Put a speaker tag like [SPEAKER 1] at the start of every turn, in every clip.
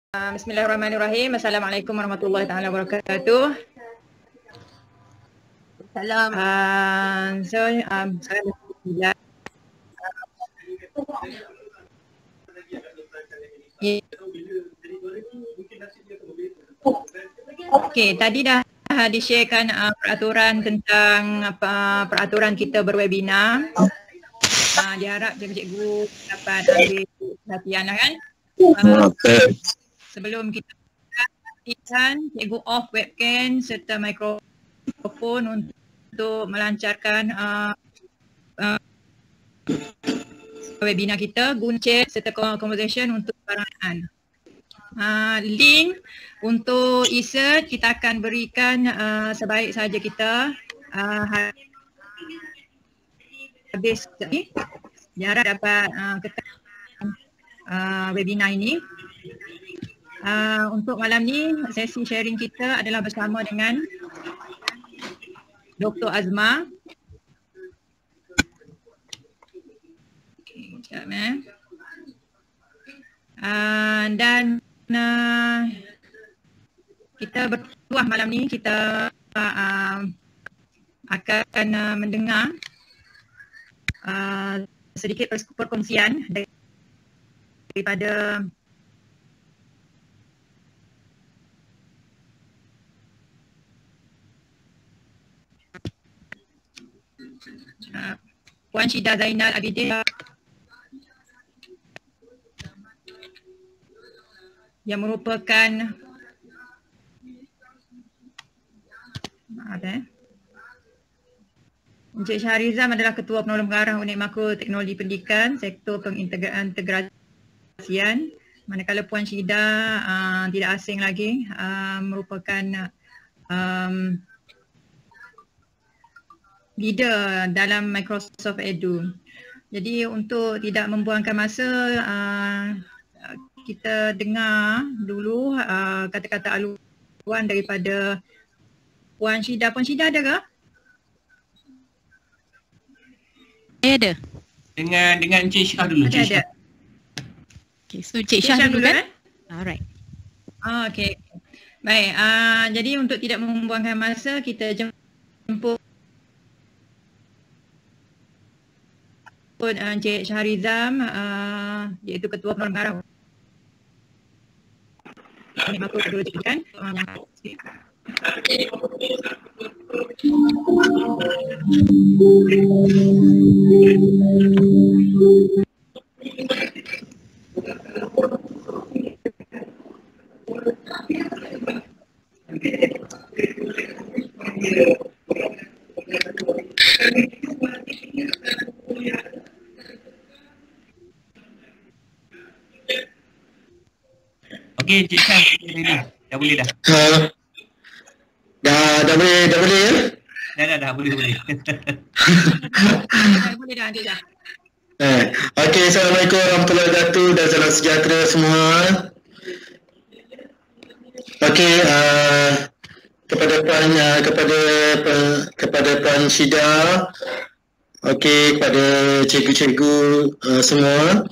[SPEAKER 1] Bismillahirrahmanirrahim. Assalamualaikum warahmatullahi taala wabarakatuh.
[SPEAKER 2] Salam.
[SPEAKER 1] Okey, tadi dah di-sharekan peraturan tentang peraturan kita berwebinar. Diharap cikgu dapat ambil perhatian kan. Sebelum kita pastikan cikgu off webcam serta mikrofon untuk melancarkan webinar kita, guna chat serta conversation untuk perangan. Link untuk e-search kita akan berikan sebaik saja kita habis ni. Diharap dapat kekal webinar ini. Untuk malam ni sesi sharing kita adalah bersama dengan Dr. Azma. Okay, sekejap dan kita berdua malam ni kita akan mendengar sedikit perkongsian daripada Puan Syida Zainal Abidin yang merupakan Encik Shahrizam adalah Ketua Penolong Pengarah Unit Makro Teknologi Pendidikan Sektor Pengintegrasian, manakala Puan Syida tidak asing lagi, merupakan leader dalam Microsoft Edu. Jadi untuk tidak membuangkan masa, kita dengar dulu kata-kata aluan daripada Puan Syida. Puan Syida ada ke?
[SPEAKER 2] Ada.
[SPEAKER 3] Dengan Encik Syah dulu.
[SPEAKER 1] Ada.
[SPEAKER 2] Okay, so Encik Syah dulu kan? Alright.
[SPEAKER 1] Okay. Baik, jadi untuk tidak membuangkan masa, kita jemput Encik Shahrizam, iaitu Ketua Penolong Pengarah Unit Makro Teknologi Pendidikan.
[SPEAKER 3] Okey, Encik Syah, dah boleh dah.
[SPEAKER 4] Dah boleh ya?
[SPEAKER 3] Dah boleh.
[SPEAKER 1] Boleh dah, Encik Syah.
[SPEAKER 4] Okey, Assalamualaikum warahmatullahi wabarakatuh dan salam sejahtera semua. Okey, kepada Puan Syida, okey, kepada cikgu-cikgu semua.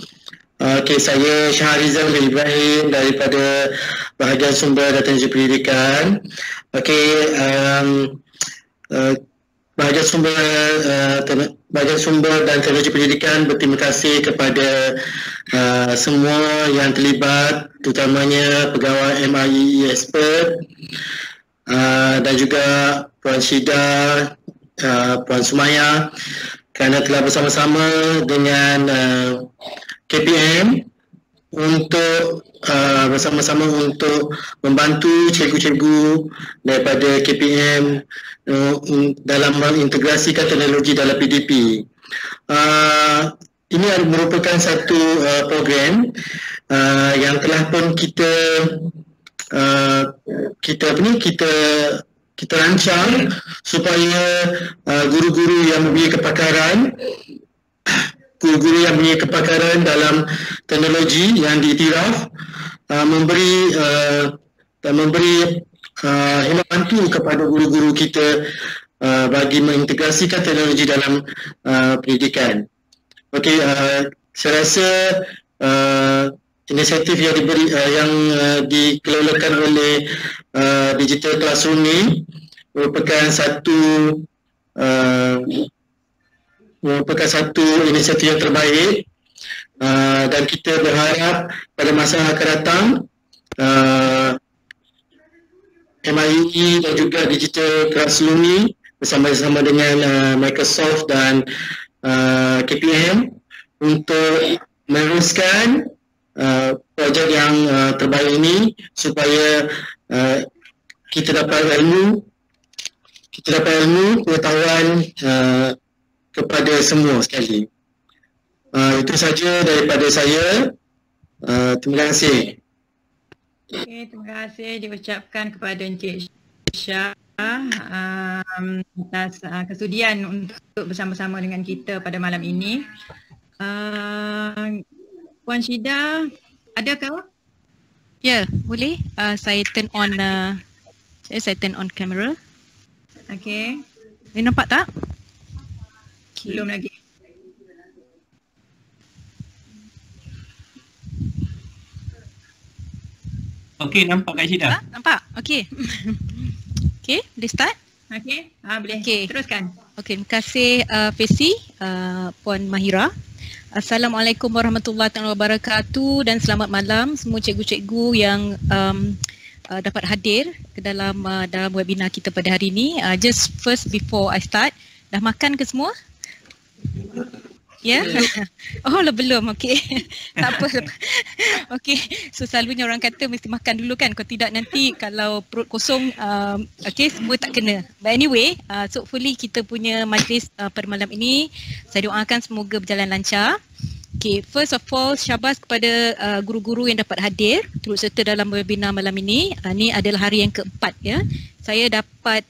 [SPEAKER 4] Okey, saya Shahrizam bin Ibrahim daripada Bahagian Sumber dan Teknologi Pendidikan. Okey, Bahagian Sumber dan Teknologi Pendidikan berterima kasih kepada semua yang terlibat, terutamanya pegawai MIE Expert dan juga Puan Syida, Puan Sumaya, kerana telah bersama-sama dengan KPM untuk bersama-sama untuk membantu cikgu-cikgu daripada KPM dalam mengintegrasikan teknologi dalam PDP. Ini merupakan satu program yang telah pun kita rancang supaya guru-guru yang mempunyai kepakaran dalam teknologi yang diiktiraf memberi khidmat bantu kepada guru-guru kita bagi mengintegrasikan teknologi dalam pendidikan. Okey, saya rasa inisiatif yang dikelolakan oleh Digital Classroom ni merupakan satu inisiatif yang terbaik, dan kita berharap pada masa yang akan datang MIE dan juga Digital Classroom ni bersama-sama dengan Microsoft dan KPM untuk meneruskan projek yang terbaik ini supaya kita dapat ilmu pengetahuan kepada semua sekali. Itu saja daripada saya. Terima kasih.
[SPEAKER 1] Okay, terima kasih diucapkan kepada Encik Syah atas kesudian untuk bersama-sama dengan kita pada malam ini. Puan Syida, adakah?
[SPEAKER 2] Ya, boleh. Saya turn on kamera.
[SPEAKER 1] Okey.
[SPEAKER 2] Nampak tak?
[SPEAKER 1] Belum lagi.
[SPEAKER 3] Okey, nampak Kak Syida.
[SPEAKER 2] Nampak? Okey. Okey, boleh start?
[SPEAKER 1] Okey, boleh.
[SPEAKER 2] Okey.
[SPEAKER 1] Teruskan.
[SPEAKER 2] Okey, terima kasih Fesi, Puan Mahira. Assalamualaikum warahmatullahi wabarakatuh dan selamat malam semua cikgu-cikgu yang dapat hadir ke dalam webinar kita pada hari ini. Just first before I start, dah makan ke semua? Ya? Yeah? Oh, belum. Okey. Tak apa. Okey. So selalunya orang kata mesti makan dulu kan. Kalau tidak nanti kalau perut kosong okey semua tak kena. But anyway, so hopefully kita punya majlis pada malam ini saya doakan semoga berjalan lancar. Okay, first of all, syabas kepada guru-guru yang dapat hadir turut serta dalam webinar malam ini. Ini adalah hari yang keempat ya. Saya dapat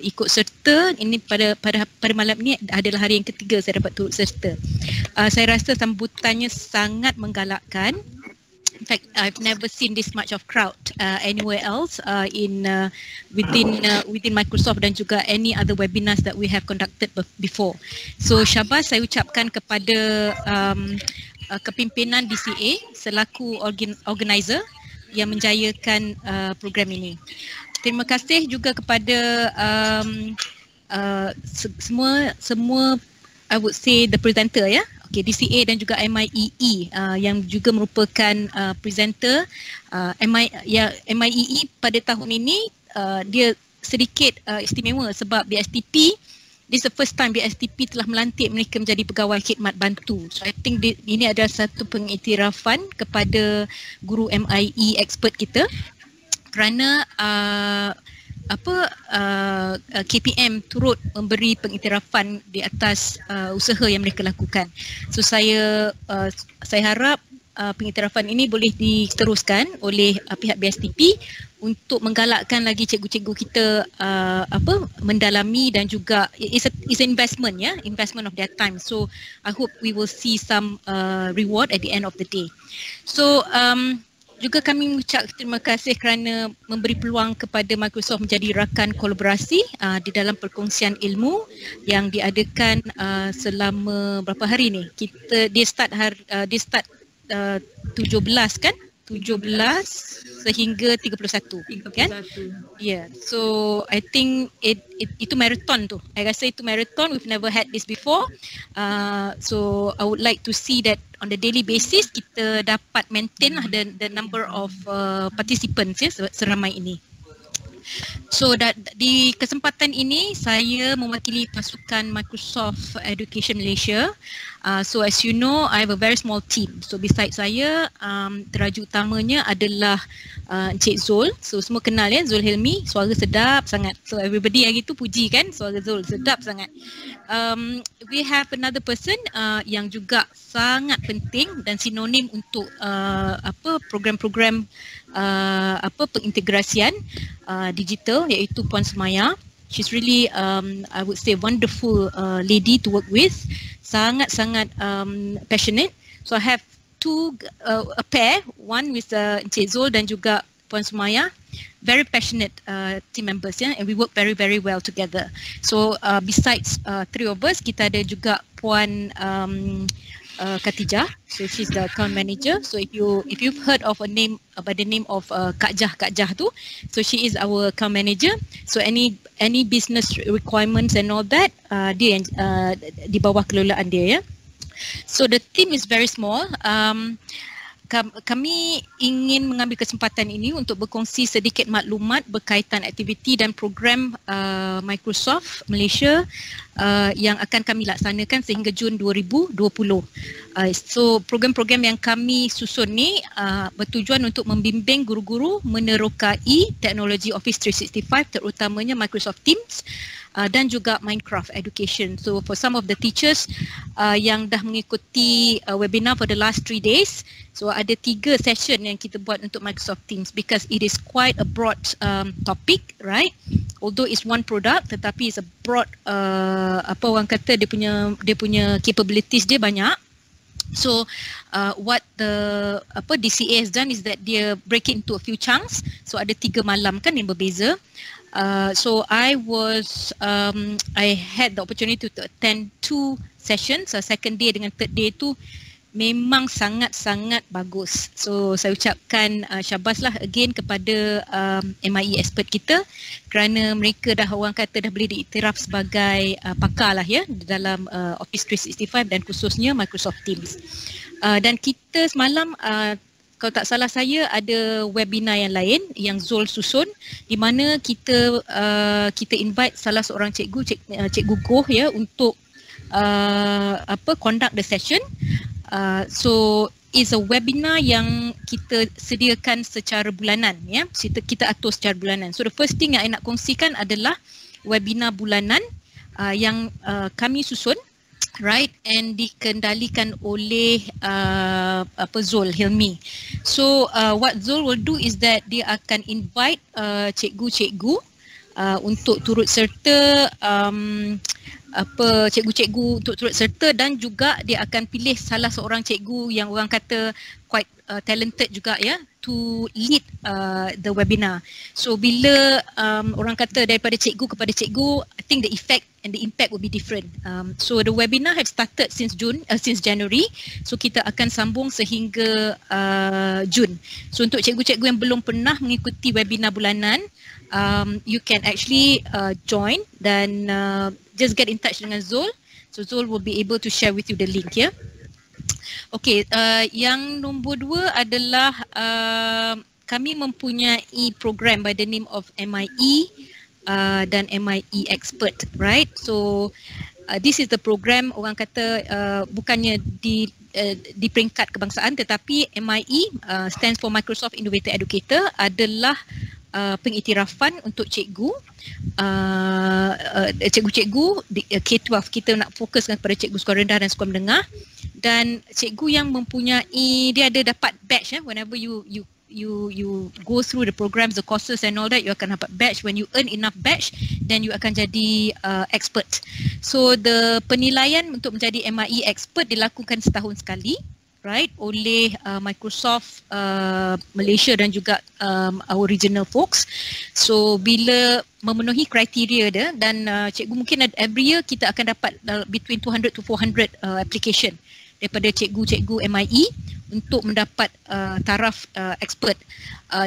[SPEAKER 2] ikut serta ini pada malam ini adalah hari yang ketiga saya dapat turut serta. Saya rasa sambutannya sangat menggalakkan. In fact, I've never seen this much of crowd anywhere else within Microsoft dan juga any other webinars that we have conducted before. So syabas saya ucapkan kepada kepimpinan DCA selaku organizer yang menjayakan program ini. Terima kasih juga kepada semua I would say the presenter ya. Okay, DCA dan juga MIEE yang juga merupakan presenter. MIEE pada tahun ini dia sedikit istimewa sebab BSTP, this is the first time BSTP telah melantik mereka menjadi pegawai khidmat bantu. So I think ini adalah satu pengiktirafan kepada guru MIE expert kita kerana KPM turut memberi pengiktirafan di atas usaha yang mereka lakukan. So saya harap pengiktirafan ini boleh diteruskan oleh pihak BSTP untuk menggalakkan lagi cikgu-cikgu kita mendalami dan juga it's an investment ya, investment of their time. So I hope we will see some reward at the end of the day. So juga kami mengucap terima kasih kerana memberi peluang kepada Microsoft menjadi rakan kolaborasi di dalam perkongsian ilmu yang diadakan selama berapa hari ni. Dia start 17 kan? 17 sehingga 31 kan? Yeah. So I think itu marathon tu. I rasa itu marathon, we've never had this before. So I would like to see that on the daily basis kita dapat maintain the number of participants ya, seramai ini. So di kesempatan ini saya mewakili pasukan Microsoft Education Malaysia. So as you know, I have a very small team. So besides saya, teraja utamanya adalah Encik Zul. So semua kenal ya, Zul Hilmi, suara sedap sangat. So everybody hari tu puji kan, suara Zul sedap sangat. We have another person yang juga sangat penting dan sinonim untuk program-program pengintegrasian digital, iaitu Puan Semaya. She's really I would say wonderful lady to work with, sangat-sangat passionate. So I have a pair, one with Encik Zul dan juga Puan Semaya, very passionate team members ya, and we work very very well together. So besides three of us, kita ada juga Puan Khatijah. So she's the account manager. So if you've heard of a name by the name of Kak Jah tu, so she is our account manager. So any business requirements and all that, dia di bawah kelolaan dia, ya. So the team is very small. Kami ingin mengambil kesempatan ini untuk berkongsi sedikit maklumat berkaitan aktiviti dan program Microsoft Malaysia yang akan kami laksanakan sehingga Jun 2020. So program-program yang kami susun ni bertujuan untuk membimbing guru-guru menerokai teknologi Office 365 terutamanya Microsoft Teams dan juga Minecraft Education. So for some of the teachers yang dah mengikuti webinar for the last 3 days, so ada 3 session yang kita buat untuk Microsoft Teams because it is quite a broad topic, right? Although it's one product, tetapi it's a broad apa orang kata dia punya capabilities dia banyak. So what the DCA has done is that dia break it into a few chunks. So ada 3 malam kan yang berbeza. So I had the opportunity to attend 2 sessions. Second day dengan third day tu memang sangat-sangat bagus. So saya ucapkan syabas lah again kepada MIE expert kita kerana mereka dah orang kata dah boleh diiktiraf sebagai pakar lah ya dalam Office 365 dan khususnya Microsoft Teams. Dan kita semalam kalau tak salah saya ada webinar yang lain yang Zul susun di mana kita invite salah seorang cikgu Goh ya untuk conduct the session. So is a webinar yang kita sediakan secara bulanan ya. Kita atur secara bulanan. So the first thing yang saya nak kongsikan adalah webinar bulanan yang kami susun, right, and dikendalikan oleh Zul Hilmi. So what Zul will do is that dia akan invite cikgu-cikgu untuk turut serta cikgu-cikgu untuk turut serta dan juga dia akan pilih salah seorang cikgu yang orang kata quite talented juga ya to lead the webinar. So bila orang kata daripada cikgu kepada cikgu, I think the effect and the impact will be different. So the webinar have started since January. So kita akan sambung sehingga Jun. So untuk cikgu-cikgu yang belum pernah mengikuti webinar bulanan, you can actually join dan just get in touch dengan Zul. So Zul will be able to share with you the link ya. Okay, yang nombor 2 adalah kami mempunyai program by the name of MIE dan MIE Expert, right? So this is the program orang kata bukannya di peringkat kebangsaan tetapi MIE stands for Microsoft Innovator Educator adalah pengiktirafan untuk cikgu. Cikgu-cikgu K-12 kita nak fokuskan kepada cikgu sekolah rendah dan sekolah menengah dan cikgu yang mempunyai dia ada dapat badge whenever you go through the programs, the courses and all that, you akan dapat badge. When you earn enough badge, then you akan jadi expert. So the penilaian untuk menjadi MIE expert dilakukan setahun sekali, right, oleh Microsoft Malaysia dan juga our regional folks. So bila memenuhi kriteria dia dan cikgu mungkin every year kita akan dapat between 200 to 400 application daripada cikgu-cikgu MIE untuk mendapat taraf expert.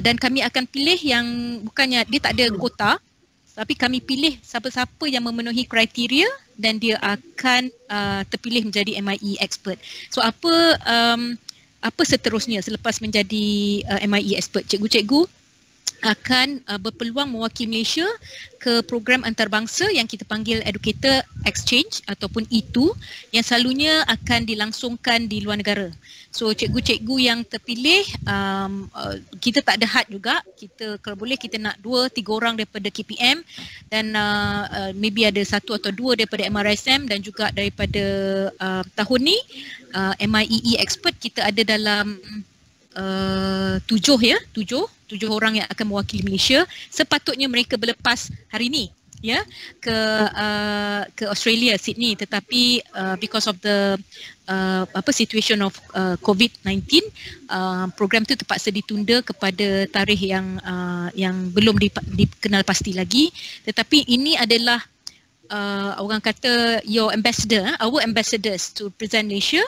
[SPEAKER 2] Dan kami akan pilih yang bukannya dia tak ada kota, tapi kami pilih siapa-siapa yang memenuhi kriteria dan dia akan terpilih menjadi MIE expert. So apa seterusnya selepas menjadi MIE expert? Cikgu-cikgu akan berpeluang mewakili Malaysia ke program antarabangsa yang kita panggil Educator Exchange ataupun E2 yang selalunya akan dilangsungkan di luar negara. So cikgu-cikgu yang terpilih, kita tak ada had juga. Kita kalau boleh kita nak 2-3 orang daripada KPM dan maybe ada 1 atau 2 daripada MRSM dan juga daripada tahun ni MIE expert kita ada dalam 7 orang yang akan mewakili Malaysia. Sepatutnya mereka berlepas hari ni ya ke Australia, Sydney, tetapi because of the situation of COVID-19 program tu terpaksa ditunda kepada tarikh yang belum dikenal pasti lagi. Tetapi ini adalah orang kata your ambassador, our ambassadors to present Malaysia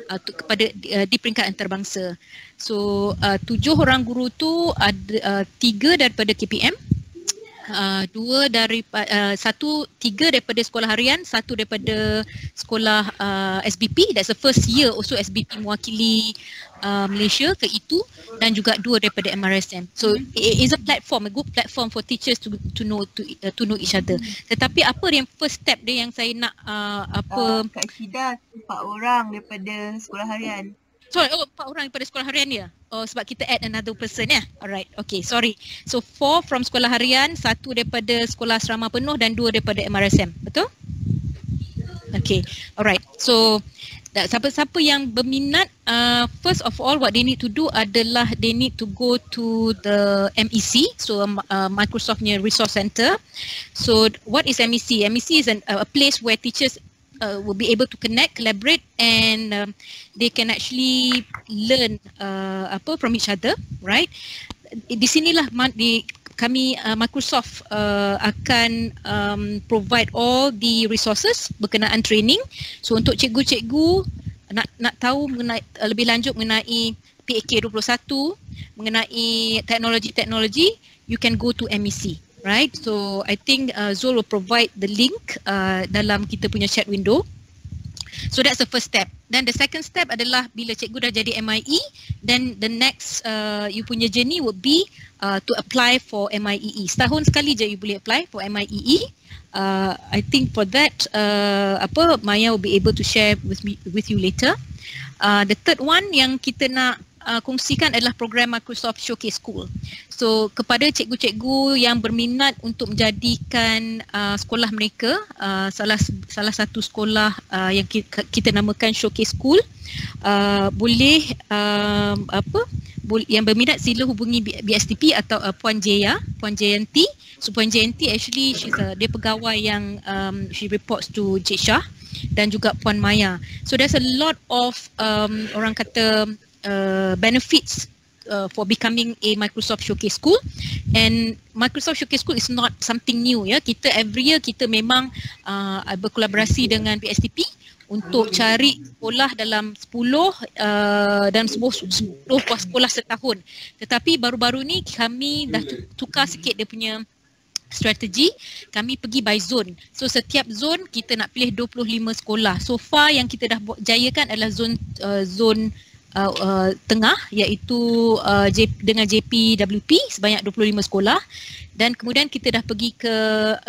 [SPEAKER 2] kepada di peringkat antarabangsa. So 7 orang guru tu ada 3 daripada KPM, 3 daripada sekolah harian, 1 daripada sekolah SBP. That's the first year also SBP mewakili Malaysia ke itu, dan juga 2 daripada MRSM. So it is a platform, a good platform for teachers to know each other. Tetapi apa yang first step dia yang saya nak
[SPEAKER 5] Kak Syida 4 orang daripada sekolah harian.
[SPEAKER 2] Sorry, 4 orang daripada sekolah harian dia. Oh, sebab kita add another person ya. Alright, okay, sorry. So 4 from sekolah harian, 1 daripada sekolah asrama penuh dan 2 daripada MRSM. Betul? Okay, alright. So siapa-siapa yang berminat, first of all what they need to do adalah they need to go to the MEC, so Microsoftnya Resource Center. So what is MEC? MEC is a place where teachers will be able to connect, collaborate, and they can actually learn from each other, right? Di sinilah kami Microsoft akan provide all the resources berkenaan training. So untuk cikgu-cikgu nak tahu mengenai lebih lanjut mengenai PAK 21, mengenai teknologi-teknologi, you can go to MEC. Right, so I think Zul will provide the link dalam kita punya chat window. So that's the first step. Then the second step adalah bila cikgu dah jadi MIE, then the next you punya journey would be to apply for MIEE. Setahun sekali je you boleh apply for MIEE. I think for that Maya will be able to share with you later. The third one yang kita nak kongsikan adalah program Microsoft Showcase School. So kepada cikgu-cikgu yang berminat untuk menjadikan sekolah mereka salah satu sekolah yang kita namakan Showcase School, boleh yang berminat sila hubungi BSTP atau Puan Jayanti. So Puan Jayanti actually dia pegawai yang she reports to Cik Shah, dan juga Puan Maya. So there's a lot of orang kata benefits for becoming a Microsoft Showcase School. And Microsoft Showcase School is not something new ya. Kita every year kita memang berkolaborasi dengan PSTP untuk cari sekolah dalam 10 sekolah setahun. Tetapi baru-baru ni kami dah tukar sikit dia punya strategi. Kami pergi by zone. So setiap zone kita nak pilih 25 sekolah. So far yang kita dah jayakan adalah zone tengah, iaitu dengan JPWP sebanyak 25 sekolah, dan kemudian kita dah pergi ke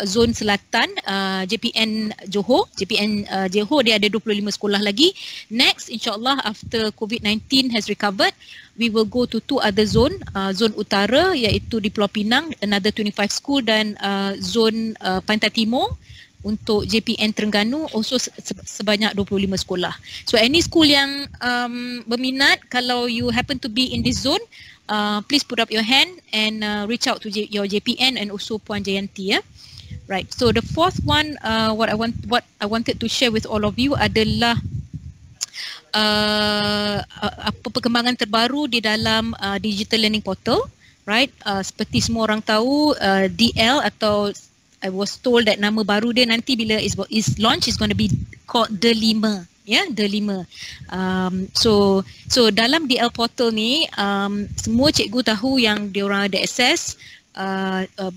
[SPEAKER 2] zon selatan, JPN Johor. JPN Johor dia ada 25 sekolah lagi. Next, insyaAllah after COVID-19 has recovered, we will go to 2 other zone. Zon utara iaitu di Pulau Pinang, another 25 school, dan zon Pantai Timur untuk JPN Terengganu also sebanyak 25 sekolah. So any school yang berminat, kalau you happen to be in this zone, please put up your hand and reach out to your JPN and also Puan Jayanti ya. Right. So the fourth one, what I wanted to share with all of you adalah apa perkembangan terbaru di dalam digital learning portal, right? Seperti semua orang tahu, DL atau I was told that nama baru dia nanti bila is launch is going to be called The5, ya, The5. So dalam DL portal ni semua cikgu tahu yang diorang ada akses,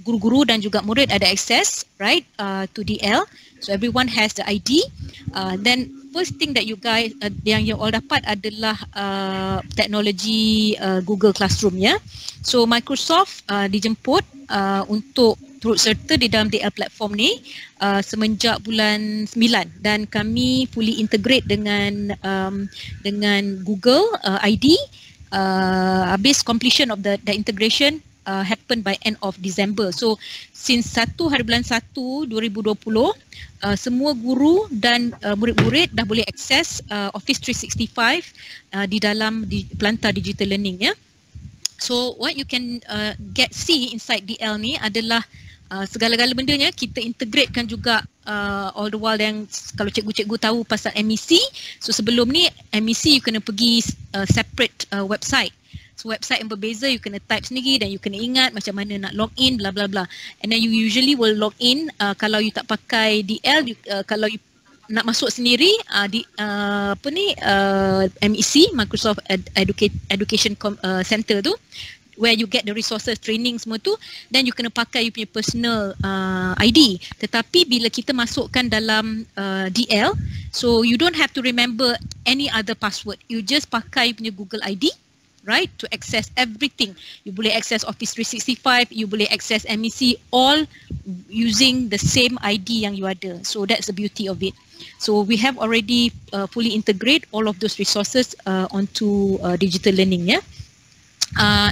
[SPEAKER 2] guru-guru dan juga murid ada akses, right, to DL. So everyone has the ID. Then first thing that you guys yang you all dapat adalah teknologi Google Classroom ya. So Microsoft dijemput untuk turut serta di dalam DL platform ni semenjak bulan 9, dan kami fully integrate dengan Google ID. Habis completion of the integration happen by end of December. So since 1 hari bulan 1 2020 semua guru dan murid-murid dah boleh akses Office 365 di dalam Pelantar Digital Learning ya. So what you can see inside DL ni adalah segala-gala bendanya kita integratekan juga all the while yang kalau cikgu-cikgu tahu pasal MEC. So sebelum ni MEC you kena pergi separate website. So website yang berbeza, you kena type sendiri dan you kena ingat macam mana nak log in, bla bla bla. And then you usually will log in kalau you tak pakai DL, kalau you nak masuk sendiri MEC, Microsoft Education Center tu, where you get the resources, training semua tu, then you kena pakai you punya personal ID. Tetapi bila kita masukkan dalam DL, so you don't have to remember any other password. You just pakai you punya Google ID, right, to access everything. You boleh access Office 365, you boleh access MEC, all using the same ID yang you ada. So that's the beauty of it. So we have already fully integrate all of those resources onto digital learning, yeah.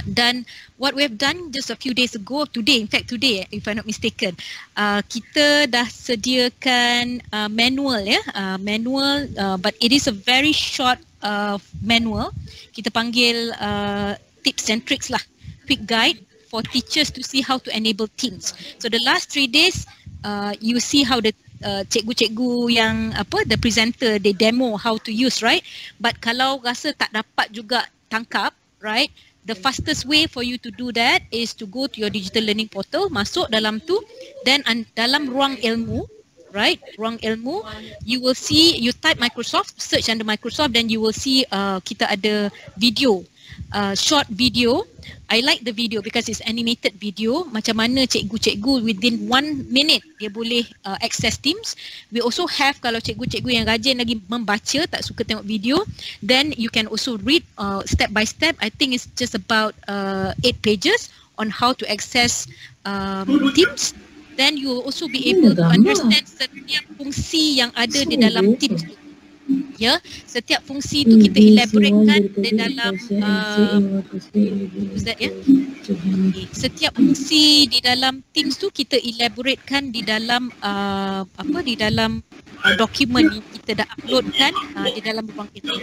[SPEAKER 2] Dan what we have done just a few days ago, today, in fact today if I'm not mistaken, kita dah sediakan manual, manual, but it is a very short manual. Kita panggil tips and tricks lah, quick guide for teachers to see how to enable Teams. So the last 3 days you see how the cikgu-cikgu yang the presenter, they demo how to use, right? But kalau rasa tak dapat juga tangkap, right, the fastest way for you to do that is to go to your digital learning portal, masuk dalam tu, then dalam ruang ilmu, right, ruang ilmu, you will see, you type Microsoft, search under Microsoft, then you will see kita ada video, short video. I like the video because it's animated video, macam mana cikgu-cikgu within 1 minute dia boleh access Teams. We also have, kalau cikgu-cikgu yang rajin lagi membaca, tak suka tengok video, then you can also read step by step. I think it's just about 8 pages on how to access Teams. Then you will also be able to understand setiap fungsi yang ada di dalam Teams tu. Ya, setiap fungsi tu kita elaboratekan di dalam setiap fungsi di dalam Teams tu kita elaboratekan di dalam di dalam dokumen yang kita dah uploadkan di dalam ruang itu.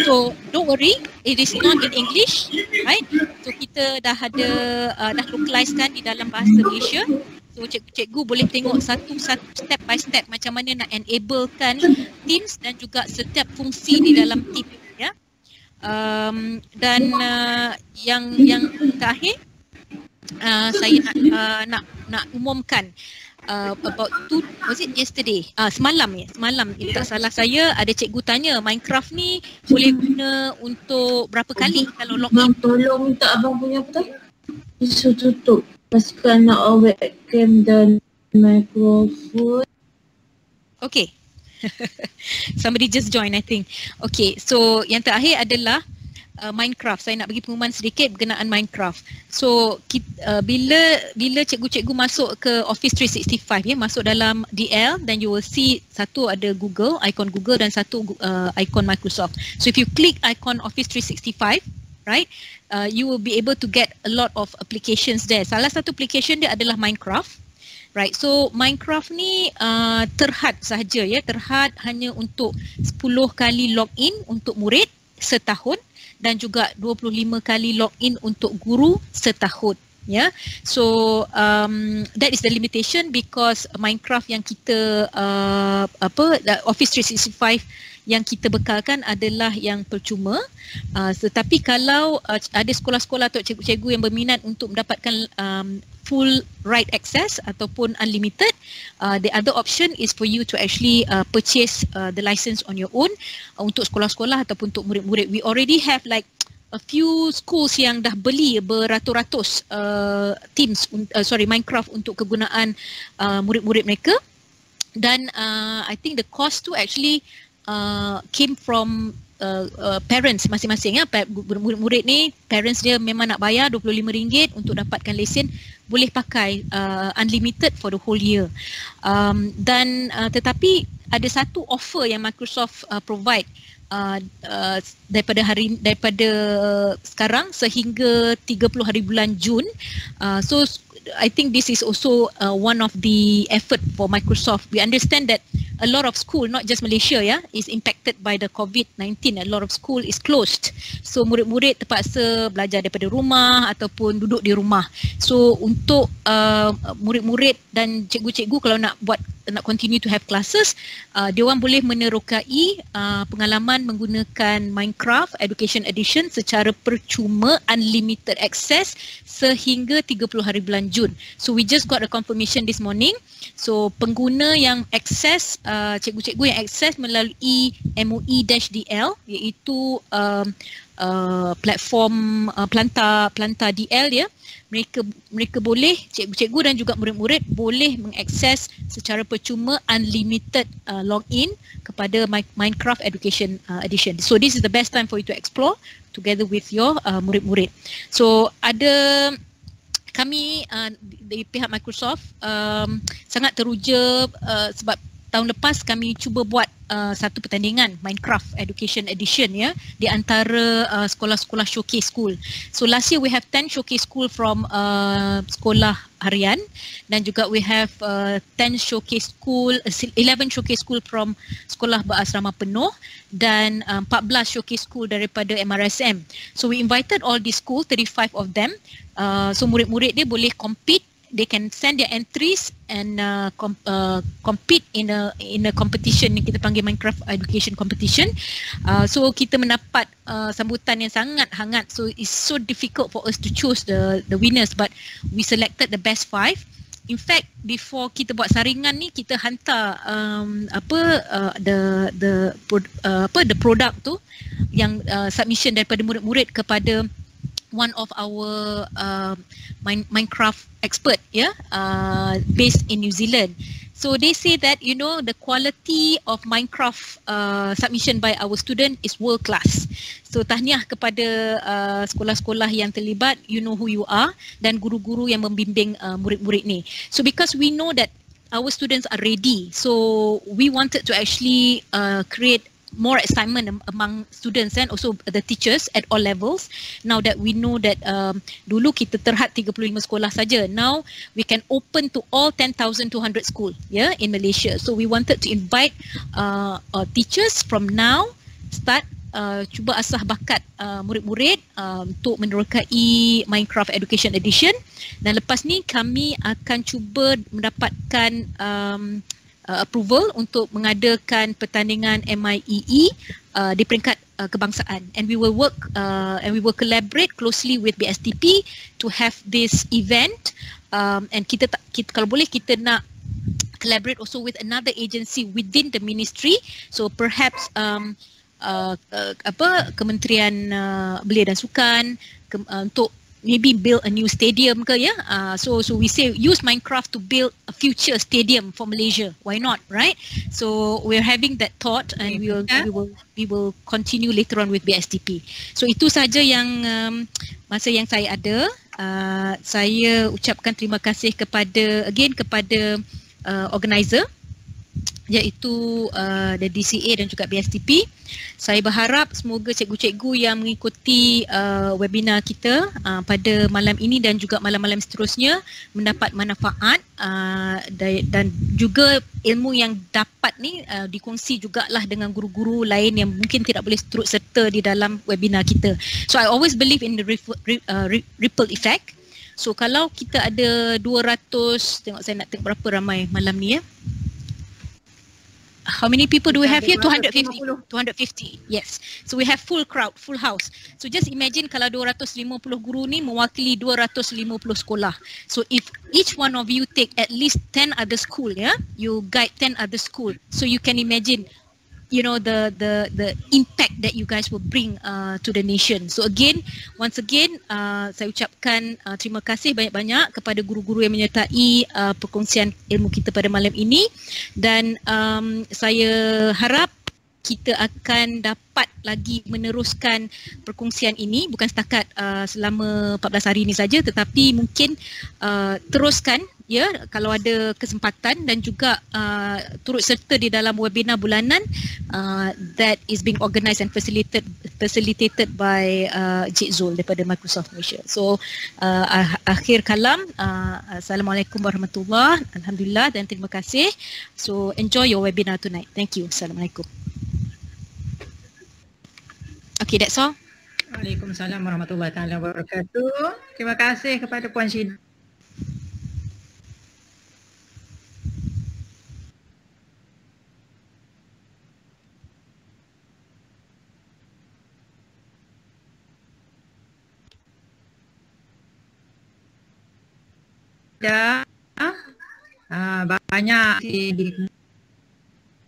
[SPEAKER 2] So don't worry, it is not in English, right? So kita dah ada dah localizekan di dalam bahasa Malaysia. So cikgu-cikgu boleh tengok satu-satu step by step macam mana nak enablekan Teams dan juga setiap fungsi di dalam Teams, ya. Dan yang terakhir saya nak umumkan about was it yesterday? Semalam tak salah saya, ada cikgu tanya Minecraft ni boleh guna untuk berapa kali kalau login?
[SPEAKER 6] Tolong minta abang punya apa tu? Isu tutup. Pastikan nak webcam dan mikrofon.
[SPEAKER 2] Okay. Somebody just join, I think. Okay, so yang terakhir adalah Minecraft. Saya nak bagi pengumuman sedikit berkenaan Minecraft. So bila cikgu-cikgu masuk ke Office 365, ya, masuk dalam DL, then you will see satu ada Google, ikon Google, dan satu ikon Microsoft. So if you click icon Office 365, right, you will be able to get a lot of applications there. Salah satu application dia adalah Minecraft, right? So Minecraft ni terhad sahaja, ya, terhad hanya untuk 10 kali login untuk murid setahun dan juga 25 kali login untuk guru setahun, ya. So that is the limitation because Minecraft yang kita Office 365 yang kita bekalkan adalah yang percuma. Tetapi kalau ada sekolah-sekolah atau cikgu-cikgu yang berminat untuk mendapatkan full right access ataupun unlimited, the other option is for you to actually purchase the license on your own untuk sekolah-sekolah ataupun untuk murid-murid. We already have like a few schools yang dah beli beratus-ratus Minecraft untuk kegunaan murid-murid mereka, dan I think the cost tu actually came from parents masing-masing, ya. Murid-murid ni parents dia memang nak bayar RM25 untuk dapatkan lesen, boleh pakai unlimited for the whole year. Dan tetapi ada satu offer yang Microsoft provide daripada sekarang sehingga 30 hari bulan Jun. So I think this is also one of the effort for Microsoft. We understand that a lot of school, not just Malaysia is impacted by the COVID-19. A lot of school is closed. So murid-murid terpaksa belajar daripada rumah ataupun duduk di rumah. So untuk murid-murid dan cikgu-cikgu kalau nak continue to have classes, dia orang boleh menerokai pengalaman menggunakan Minecraft Education Edition secara percuma, unlimited access sehingga 30 hari bulan Jun. So we just got a confirmation this morning. So pengguna yang akses, cikgu-cikgu yang akses melalui MOE-DL, iaitu platform Planta DL mereka boleh, cikgu-cikgu dan juga murid-murid boleh mengakses secara percuma unlimited login kepada Minecraft Education Edition. So this is the best time for you to explore together with your murid-murid. So ada kami dari pihak Microsoft sangat teruja sebab tahun lepas kami cuba buat satu pertandingan Minecraft Education Edition di antara sekolah-sekolah showcase school. So last year we have 10 showcase school from sekolah harian dan juga we have 11 showcase school from sekolah berasrama penuh dan 14 showcase school daripada MRSM. So we invited all these schools, 35 of them. So murid-murid dia boleh compete. They can send their entries and compete in a competition yang kita panggil Minecraft Education Competition. So kita mendapat sambutan yang sangat hangat. So it's so difficult for us to choose the winners, but we selected the best 5. In fact, before kita buat saringan ni, kita hantar the product tu yang submission daripada murid-murid kepada one of our Minecraft expert based in New Zealand. So they say that the quality of Minecraft submission by our student is world class. So tahniah kepada sekolah-sekolah yang terlibat, you know who you are, dan guru-guru yang membimbing murid-murid ni. So because we know that our students are ready, so we wanted to actually create more excitement among students and also the teachers at all levels. Now that we know that dulu kita terhad 35 sekolah saja, now we can open to all 10,200 school in Malaysia. So we wanted to invite teachers from now start cuba asah bakat murid-murid untuk menerokai Minecraft Education Edition, dan lepas ni kami akan cuba mendapatkan approval untuk mengadakan pertandingan MIEE di peringkat kebangsaan, and we will work and we will collaborate closely with BSTP to have this event, and kita kalau boleh kita nak collaborate also with another agency within the ministry, so perhaps Kementerian Belia dan Sukan untuk maybe build a new stadium ke so we say use Minecraft to build a future stadium for Malaysia, why not, right? So we're having that thought, and we will continue later on with BSTP. So itu saja yang masa yang saya ada. Saya ucapkan terima kasih kepada organizer, iaitu the DCA dan juga BSTP. Saya berharap semoga cikgu-cikgu yang mengikuti webinar kita pada malam ini dan juga malam-malam seterusnya mendapat manfaat, dan juga ilmu yang dapat ni dikongsi jugalah dengan guru-guru lain yang mungkin tidak boleh turut serta di dalam webinar kita. So I always believe in the ripple effect. So kalau kita ada 200, tengok saya nak tengok berapa ramai malam ni How many people do we have here? 250. 250. Yes. So we have full crowd, full house. So just imagine kalau 250 guru ni mewakili 250 sekolah. So if each one of you take at least 10 other school, you guide 10 other school. So you can imagine, the impact that you guys will bring to the nation. So once again, saya ucapkan terima kasih banyak-banyak kepada guru-guru yang menyertai perkongsian ilmu kita pada malam ini, dan saya harap kita akan dapat lagi meneruskan perkongsian ini, bukan setakat selama 14 hari ini saja, tetapi mungkin teruskan ya, kalau ada kesempatan dan juga turut serta di dalam webinar bulanan that is being organised and facilitated by Cik Zul daripada Microsoft Malaysia. So akhir kalam, Assalamualaikum warahmatullahi, alhamdulillah dan terima kasih. So enjoy your webinar tonight. Thank you. Assalamualaikum. Okay, that's all.
[SPEAKER 1] Waalaikumsalam warahmatullahi taala wabarakatuh. Terima kasih kepada Puan Syida. Banyak di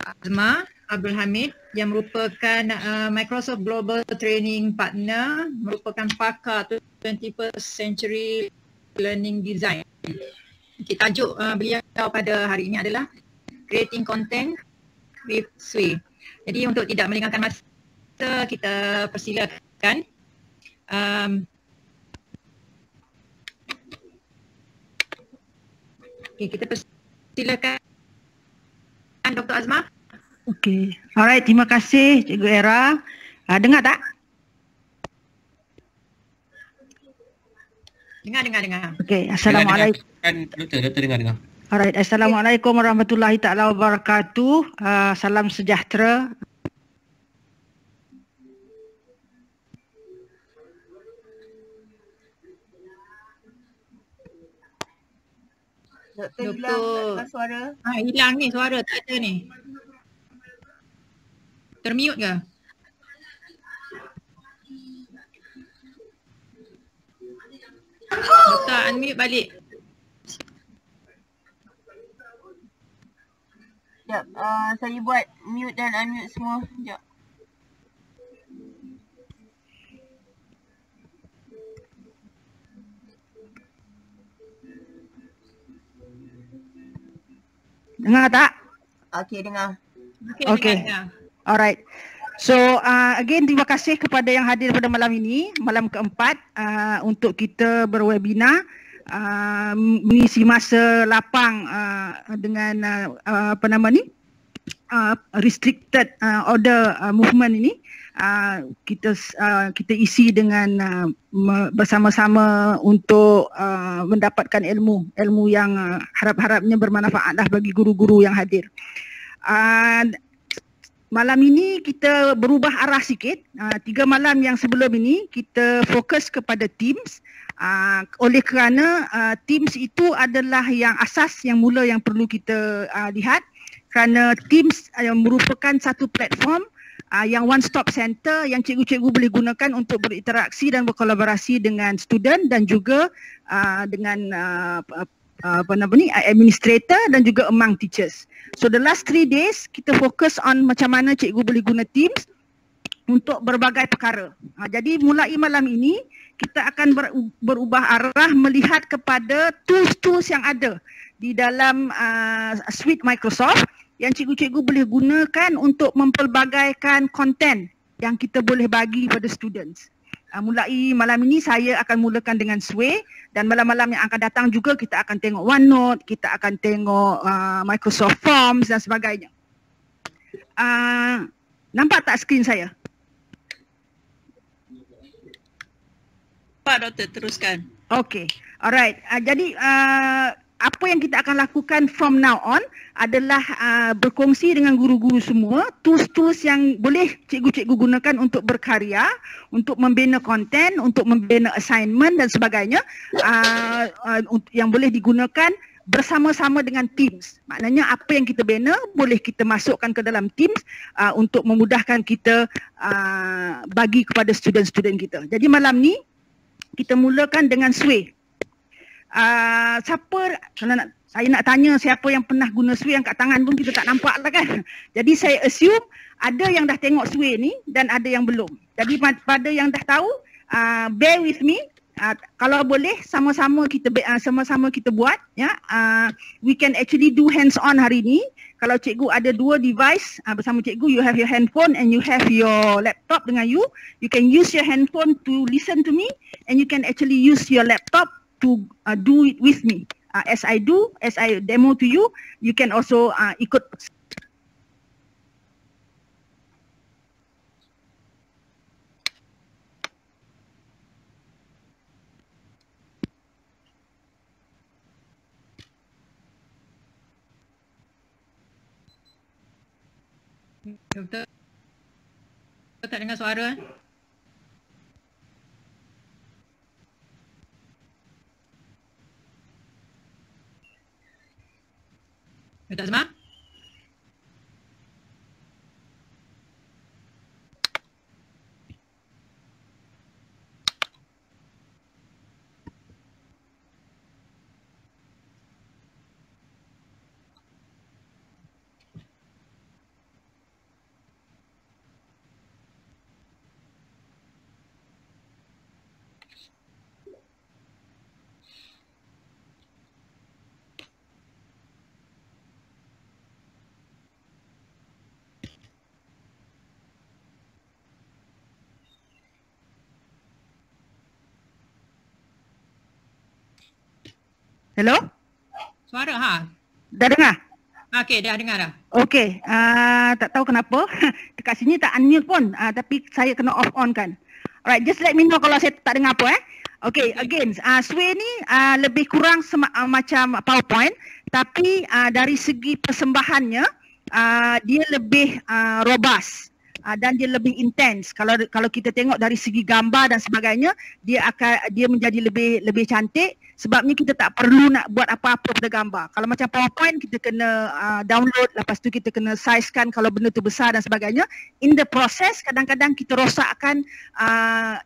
[SPEAKER 1] Azma Abdul Hamid yang merupakan Microsoft Global Training Partner, merupakan pakar 21st Century Learning Design. Tajuk beliau pada hari ini adalah Creating Content with Sway. Jadi untuk tidak melengahkan masa, kita persilakan kita persilakan Dr. Azma.
[SPEAKER 7] Okey. Alright, terima kasih Cikgu Era. Dengar tak?
[SPEAKER 1] Dengar.
[SPEAKER 7] Okey, Assalamualaikum.
[SPEAKER 3] Doktor dengar.
[SPEAKER 7] Alright, Assalamualaikum warahmatullahi taala wabarakatuh. Salam sejahtera.
[SPEAKER 5] Doktor hilang suara.
[SPEAKER 1] Hilang ni suara, tak ada ni. Termute ke? Doktor unmute balik.
[SPEAKER 5] Sekejap, saya buat mute dan unmute semua. Sekejap.
[SPEAKER 7] Dengar tak?
[SPEAKER 5] Okey, dengar.
[SPEAKER 7] Okey. Alright. So again terima kasih kepada yang hadir pada malam ini, malam keempat untuk kita berwebinar mengisi masa lapang dengan restricted order movement ini. Kita isi dengan bersama-sama untuk mendapatkan ilmu yang harap-harapnya bermanfaatlah bagi guru-guru yang hadir. Malam ini kita berubah arah sikit. 3 malam yang sebelum ini kita fokus kepada Teams. Oleh kerana Teams itu adalah yang asas, yang mula yang perlu kita lihat. Kerana Teams merupakan satu platform yang one stop center yang cikgu-cikgu boleh gunakan untuk berinteraksi dan berkolaborasi dengan student dan juga dengan administrator dan juga among teachers. So the last 3 days kita fokus on macam mana cikgu boleh guna Teams untuk berbagai perkara. Jadi mulai malam ini kita akan berubah arah melihat kepada tools-tools yang ada di dalam suite Microsoft yang cikgu-cikgu boleh gunakan untuk mempelbagaikan konten yang kita boleh bagi pada students. Mulai malam ini saya akan mulakan dengan Sway dan malam-malam yang akan datang juga kita akan tengok OneNote, kita akan tengok Microsoft Forms dan sebagainya. Nampak tak skrin saya?
[SPEAKER 5] Pak Doktor, teruskan.
[SPEAKER 7] Okay, alright. Jadi apa yang kita akan lakukan from now on adalah berkongsi dengan guru-guru semua tools-tools yang boleh cikgu-cikgu gunakan untuk berkarya, untuk membina konten, untuk membina assignment dan sebagainya yang boleh digunakan bersama-sama dengan Teams. Maknanya apa yang kita bina boleh kita masukkan ke dalam Teams untuk memudahkan kita bagi kepada student-student kita. Jadi malam ni kita mulakan dengan Sway. Siapa, kalau saya nak tanya siapa yang pernah guna Sway, yang kat tangan pun kita tak nampak lah kan. Jadi saya assume ada yang dah tengok Sway ni dan ada yang belum. Jadi pada yang dah tahu, bear with me. Kalau boleh sama-sama kita buat ya. We can actually do hands on hari ni. Kalau cikgu ada 2 device bersama cikgu, you have your handphone and you have your laptop dengan you. You can use your handphone to listen to me and you can actually use your laptop to do it with me. as I demo to you, you can also ikut.
[SPEAKER 1] Doktor tak dengar suara. Doktor Azma?
[SPEAKER 7] Hello?
[SPEAKER 1] Suara ha?
[SPEAKER 7] Dah dengar?
[SPEAKER 1] Okey, dah dengar dah.
[SPEAKER 7] Okey, tak tahu kenapa dekat sini tak unmute pun, tapi saya kena off on kan. Alright, just let me know kalau saya tak dengar apa Okay, again, Sway ni lebih kurang macam PowerPoint, tapi dari segi persembahannya dia lebih robust. Dan dia lebih intens. Kalau kita tengok dari segi gambar dan sebagainya, dia menjadi lebih cantik. Sebabnya kita tak perlu nak buat apa-apa pada gambar. Kalau macam PowerPoint, kita kena download, lepas tu kita kena sizekan kalau benda tu besar dan sebagainya. In the process, kadang-kadang kita rosakkan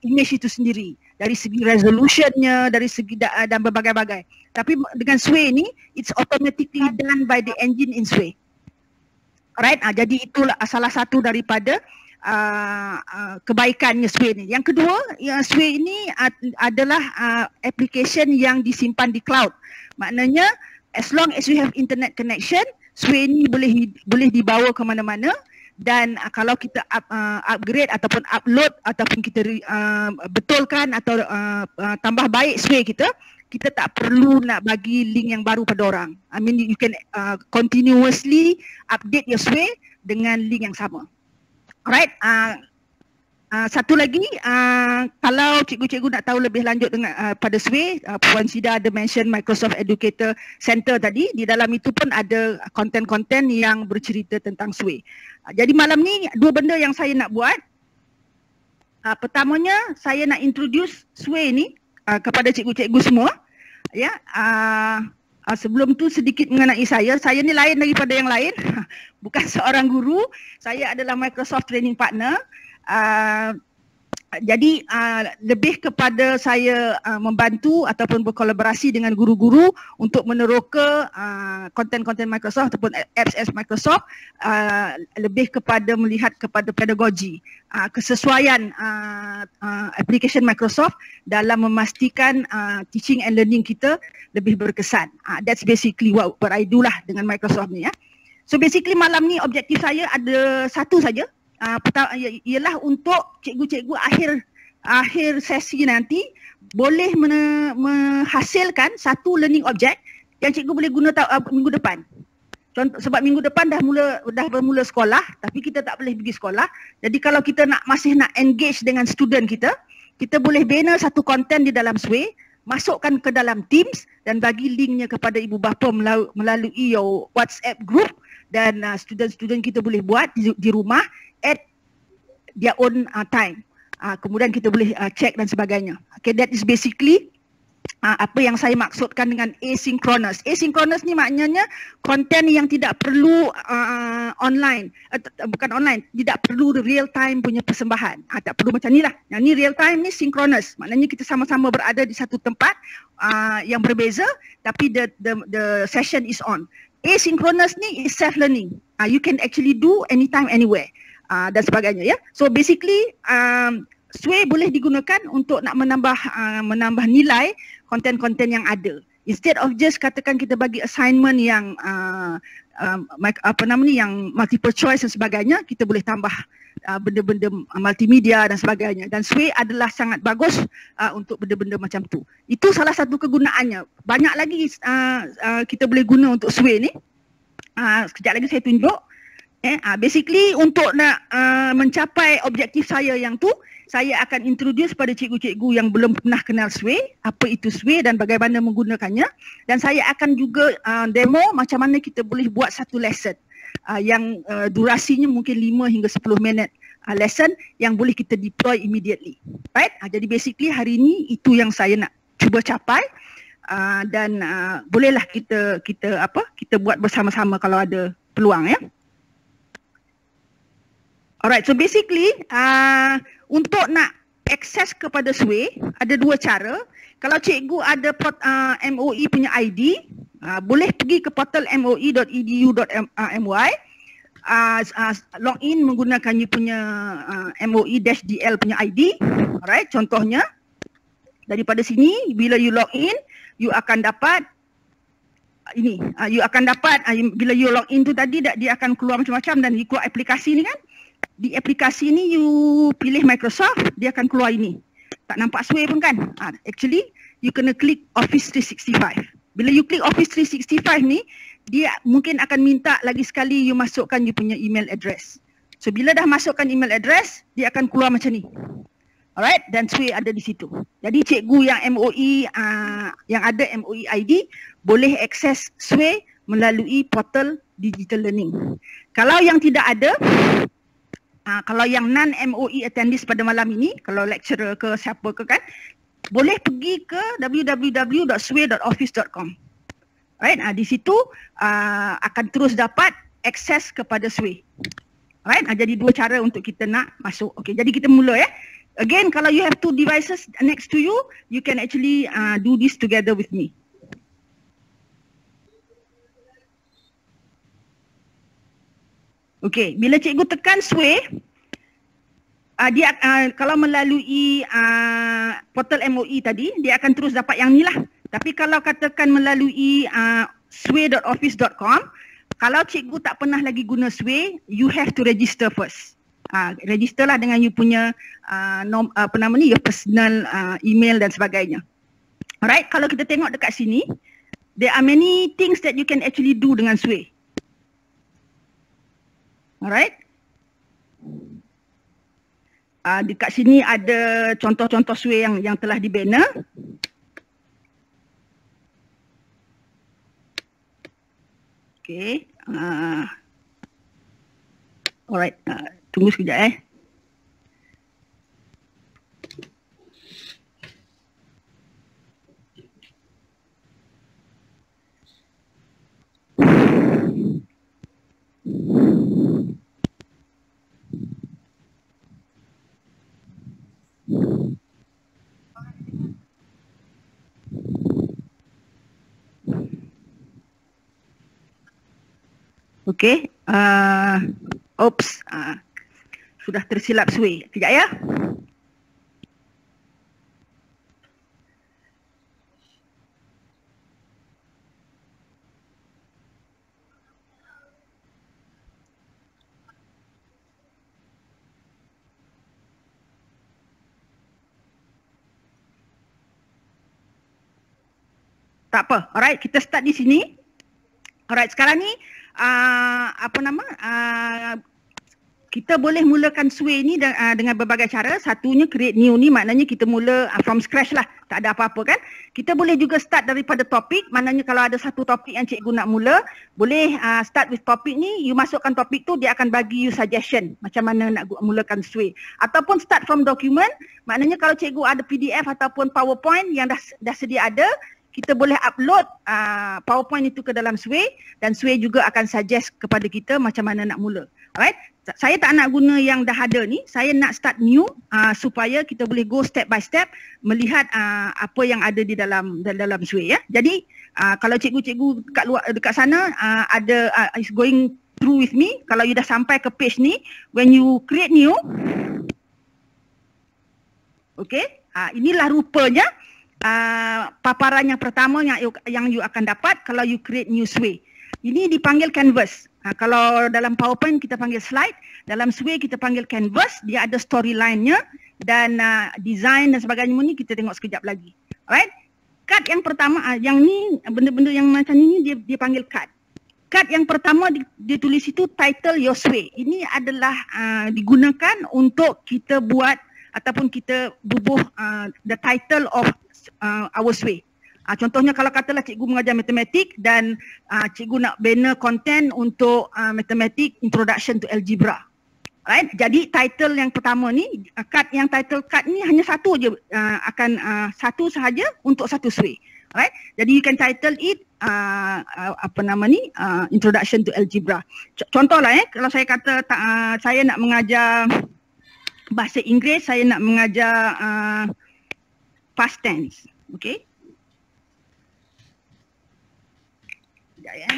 [SPEAKER 7] image itu sendiri. Dari segi resolutionnya, dari segi dan berbagai-bagai. Tapi dengan Sway ni, it's automatically done by the engine in Sway. Alright, jadi itulah salah satu daripada kebaikannya Sway ni. Yang kedua, Sway ini adalah application yang disimpan di cloud. Maknanya, as long as you have internet connection, Sway ni boleh dibawa ke mana-mana. Dan kalau kita upgrade ataupun upload ataupun kita betulkan atau tambah baik Sway kita tak perlu nak bagi link yang baru pada orang. I mean, you can continuously update your Sway dengan link yang sama. Alright, satu lagi, kalau cikgu-cikgu nak tahu lebih lanjut dengan pada Sway, Puan Sida ada mention Microsoft Educator Center tadi, di dalam itu pun ada konten-konten yang bercerita tentang Sway. Jadi malam ni dua benda yang saya nak buat. Pertamanya, saya nak introduce Sway ni kepada cikgu-cikgu semua. Ya, sebelum tu sedikit mengenai saya ni lain daripada yang lain. Bukan seorang guru, saya adalah Microsoft Training Partner. Jadi lebih kepada saya membantu ataupun berkolaborasi dengan guru-guru untuk meneroka konten-konten Microsoft ataupun apps Microsoft, lebih kepada melihat kepada pedagogi, kesesuaian application Microsoft dalam memastikan teaching and learning kita lebih berkesan. That's basically what I do lah dengan Microsoft ni ya. So basically malam ni objektif saya ada satu saja. Pertama ialah untuk cikgu-cikgu akhir sesi nanti boleh menghasilkan satu learning object yang cikgu boleh guna minggu depan. Contoh, sebab minggu depan dah bermula sekolah, tapi kita tak boleh pergi sekolah. Jadi kalau kita masih nak engage dengan student kita boleh bina satu konten di dalam Sway, masukkan ke dalam Teams dan bagi linknya kepada ibu bapa melalui your WhatsApp group, dan student-student kita boleh buat di rumah at their own time. Kemudian kita boleh check dan sebagainya. Okay, that is basically apa yang saya maksudkan dengan asynchronous. Asynchronous ni maknanya konten yang tidak perlu online, bukan online, tidak perlu real time punya persembahan. Tak perlu macam ni lah. Yang ni real time ni synchronous. Maknanya kita sama-sama berada di satu tempat yang berbeza, tapi the session is on. Asynchronous ni is self-learning. You can actually do anytime, anywhere dan sebagainya ya. So basically Sway boleh digunakan untuk nak menambah nilai konten-konten yang ada. Instead of just katakan kita bagi assignment yang yang multiple choice dan sebagainya, kita boleh tambah benda-benda multimedia dan sebagainya. Dan Sway adalah sangat bagus untuk benda-benda macam tu. Itu salah satu kegunaannya. Banyak lagi kita boleh guna untuk Sway ni. Sekejap lagi saya tunjuk. Basically untuk nak mencapai objektif saya yang tu, saya akan introduce pada cikgu-cikgu yang belum pernah kenal Sway, apa itu Sway dan bagaimana menggunakannya. Dan saya akan juga demo macam mana kita boleh buat satu lesson yang durasinya mungkin 5 hingga 10 minit lesson yang boleh kita deploy immediately. Right? Jadi basically hari ini itu yang saya nak cuba capai. Dan bolehlah kita buat bersama-sama kalau ada peluang, ya. Alright, so basically untuk nak akses kepada Sway ada dua cara. Kalau cikgu ada MOE punya ID, boleh pergi ke portal moi.edu.my, login menggunakan you punya MOE-DL punya ID. Alright, contohnya daripada sini bila you login, you akan dapat ini. Bila you login tu tadi dia akan keluar macam-macam dan you keluar aplikasi ni kan. Di aplikasi ni you pilih Microsoft, dia akan keluar ini. Tak nampak Sway pun kan? Actually, you kena klik Office 365. Bila you klik Office 365 ni, dia mungkin akan minta lagi sekali you masukkan you punya email address. So bila dah masukkan email address, dia akan keluar macam ni. Alright, dan Sway ada di situ. Jadi cikgu yang MOE, yang ada MOE ID, boleh akses Sway melalui portal digital learning. Kalau yang tidak ada, kalau yang non-MOE attendees pada malam ini, kalau lecturer ke siapa ke kan, boleh pergi ke www.sway.office.com. Right, di situ akan terus dapat akses kepada Sway. Right, jadi dua cara untuk kita nak masuk. Okay, jadi kita mula ya. Again, kalau you have two devices next to you, you can actually do this together with me. Okey, bila cikgu tekan Sway, dia kalau melalui portal MOE tadi, dia akan terus dapat yang ni lah. Tapi kalau katakan melalui sway.office.com, kalau cikgu tak pernah lagi guna Sway, you have to register first. Register lah dengan you punya your personal email dan sebagainya. Alright, kalau kita tengok dekat sini, there are many things that you can actually do dengan Sway. Alright. Dekat sini ada contoh-contoh Sway yang telah di-banner. Okay. Alright. Tunggu sekejap Okey, sudah tersilap Sway. Sekejap ya. Tak apa. Alright, kita start di sini. Alright, sekarang ni kita boleh mulakan Sway ni dengan berbagai cara. Satunya create new ni, maknanya kita mula from scratch lah, tak ada apa-apa kan. Kita boleh juga start daripada topik, maknanya kalau ada satu topik yang cikgu nak mula, boleh start with topik ni, you masukkan topik tu, dia akan bagi you suggestion macam mana nak mulakan Sway. Ataupun start from document, maknanya kalau cikgu ada PDF ataupun PowerPoint yang dah sedia ada, kita boleh upload PowerPoint itu ke dalam Sway dan Sway juga akan suggest kepada kita macam mana nak mula. Alright, saya tak nak guna yang dah ada ni, saya nak start new supaya kita boleh go step by step melihat apa yang ada di dalam Sway ya. Jadi kalau cikgu-cikgu dekat sana ada is going through with me, kalau you dah sampai ke page ni, when you create new, okay, inilah rupanya paparan yang pertama yang you akan dapat kalau you create new Sway. Ini dipanggil canvas. Kalau dalam PowerPoint kita panggil slide, dalam Sway kita panggil canvas, dia ada storyline-nya dan design dan sebagainya ni kita tengok sekejap lagi. Alright? Cut yang pertama, yang ni benda-benda yang macam ni dia panggil cut. Cut yang pertama dia tulis itu title your Sway. Ini adalah digunakan untuk kita buat ataupun kita bubuh the title of our Sway. Contohnya kalau katalah cikgu mengajar matematik dan cikgu nak banner content untuk matematik introduction to algebra. Right? Jadi title yang pertama ni, title cut ni hanya satu je, akan satu sahaja untuk satu Sway. Right? Jadi you can title it introduction to algebra. Contohlah kalau saya kata saya nak mengajar bahasa Inggeris, saya nak mengajar past tense. Okay? Sekejap ya.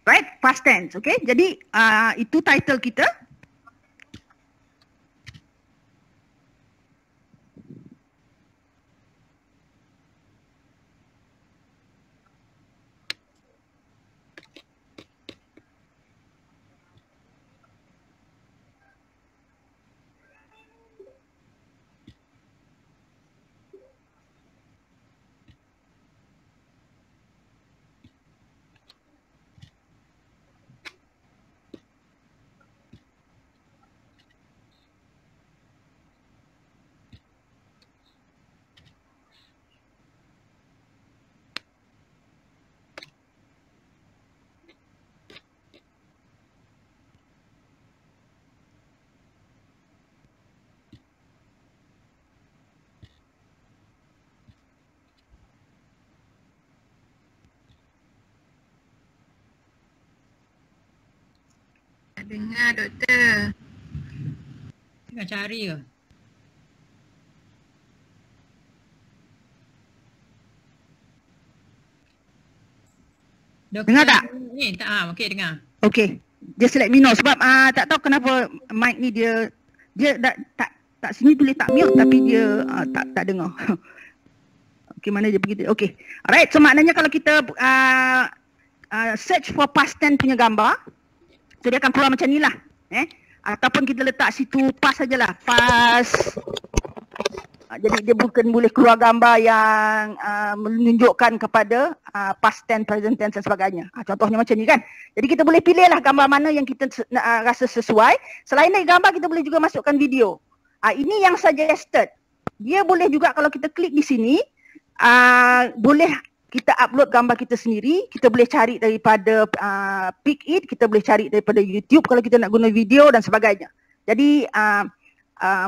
[SPEAKER 7] Right, past tense, okay. Jadi itu title kita.
[SPEAKER 5] Dengar doktor.
[SPEAKER 1] Tengah cari ke? Doktor,
[SPEAKER 7] Dengar tak?
[SPEAKER 1] Ni tak, okey dengar.
[SPEAKER 7] Okay, just let me know sebab tak tahu kenapa mic ni dia tak sini tulis tak mute tapi dia tak dengar. Okay, mana dia pergi? Okay, alright. So maknanya kalau kita search for past tense punya gambar, so dia akan keluar macam ni lah. Ataupun kita letak situ past sajalah, past. Jadi dia bukan boleh keluar gambar yang menunjukkan kepada past tense, present tense dan sebagainya. Contohnya macam ni kan. Jadi kita boleh pilih lah gambar mana yang kita rasa sesuai. Selain dari gambar kita boleh juga masukkan video. Ini yang suggested. Dia boleh juga kalau kita klik di sini, boleh kita upload gambar kita sendiri. Kita boleh cari daripada Pickit, kita boleh cari daripada YouTube kalau kita nak guna video dan sebagainya. Jadi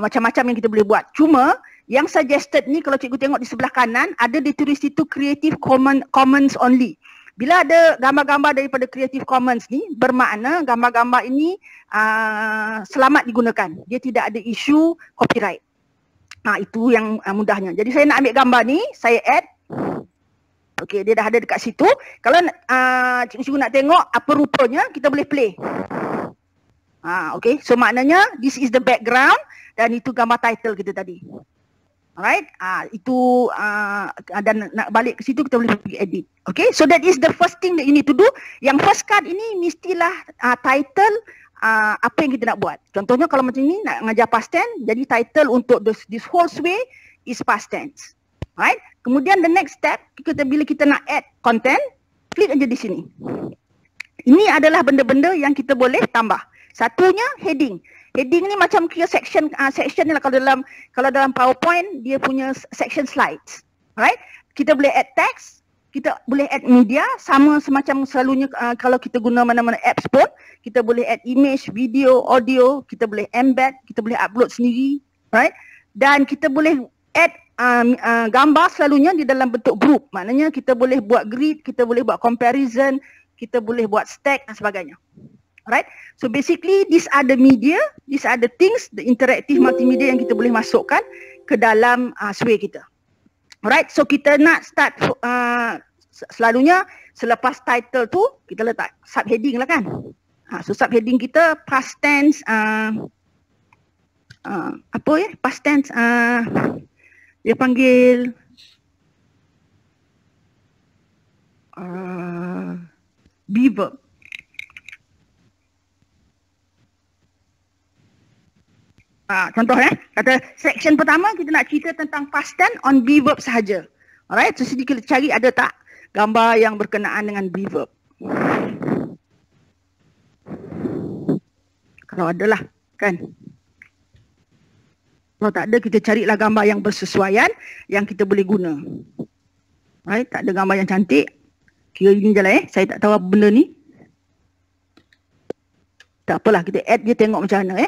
[SPEAKER 7] macam-macam yang kita boleh buat. Cuma yang suggested ni kalau cikgu tengok di sebelah kanan ada ditulis itu Creative Commons only. Bila ada gambar-gambar daripada Creative Commons ni bermakna gambar-gambar ini selamat digunakan. Dia tidak ada isu copyright. Itu yang mudahnya. Jadi saya nak ambil gambar ni, saya add. Okey, dia dah ada dekat situ. Kalau cikgu nak tengok apa rupanya, kita boleh play. Okey, so maknanya this is the background dan itu gambar title kita tadi. Alright, itu dan nak balik ke situ kita boleh pergi edit. Okay, so that is the first thing that you need to do. Yang first card ini mestilah title apa yang kita nak buat. Contohnya kalau macam ni nak ngajar past tense, jadi title untuk this whole Sway is past tense. Alright, kemudian the next step bila kita nak add content, klik aja di sini. Ini adalah benda-benda yang kita boleh tambah. Satunya heading. Heading ni macam kira section ni lah kalau dalam PowerPoint dia punya section slides. Alright? Kita boleh add text, kita boleh add media, sama semacam selalunya kalau kita guna mana-mana apps pun, kita boleh add image, video, audio, kita boleh embed, kita boleh upload sendiri, right? Dan kita boleh add gambar selalunya di dalam bentuk group. Maknanya kita boleh buat grid, kita boleh buat comparison, kita boleh buat stack dan sebagainya. Alright, so basically these are the media, these are the things, the interactive multimedia yang kita boleh masukkan ke dalam Sway kita. Alright, so kita nak start Selalunya selepas title tu kita letak subheading lah kan. So subheading kita past tense, past tense, dia panggil be verb. Contoh kata section pertama kita nak cerita tentang past tense on be verb sahaja. Alright, so sini kita cari ada tak gambar yang berkenaan dengan be verb. Kalau ada lah kan. Kalau tak ada kita carilah gambar yang bersesuaian yang kita boleh guna. Alright, tak ada gambar yang cantik. Kira ini je lah saya tak tahu apa benda ni. Tak apalah, kita add dia tengok macam mana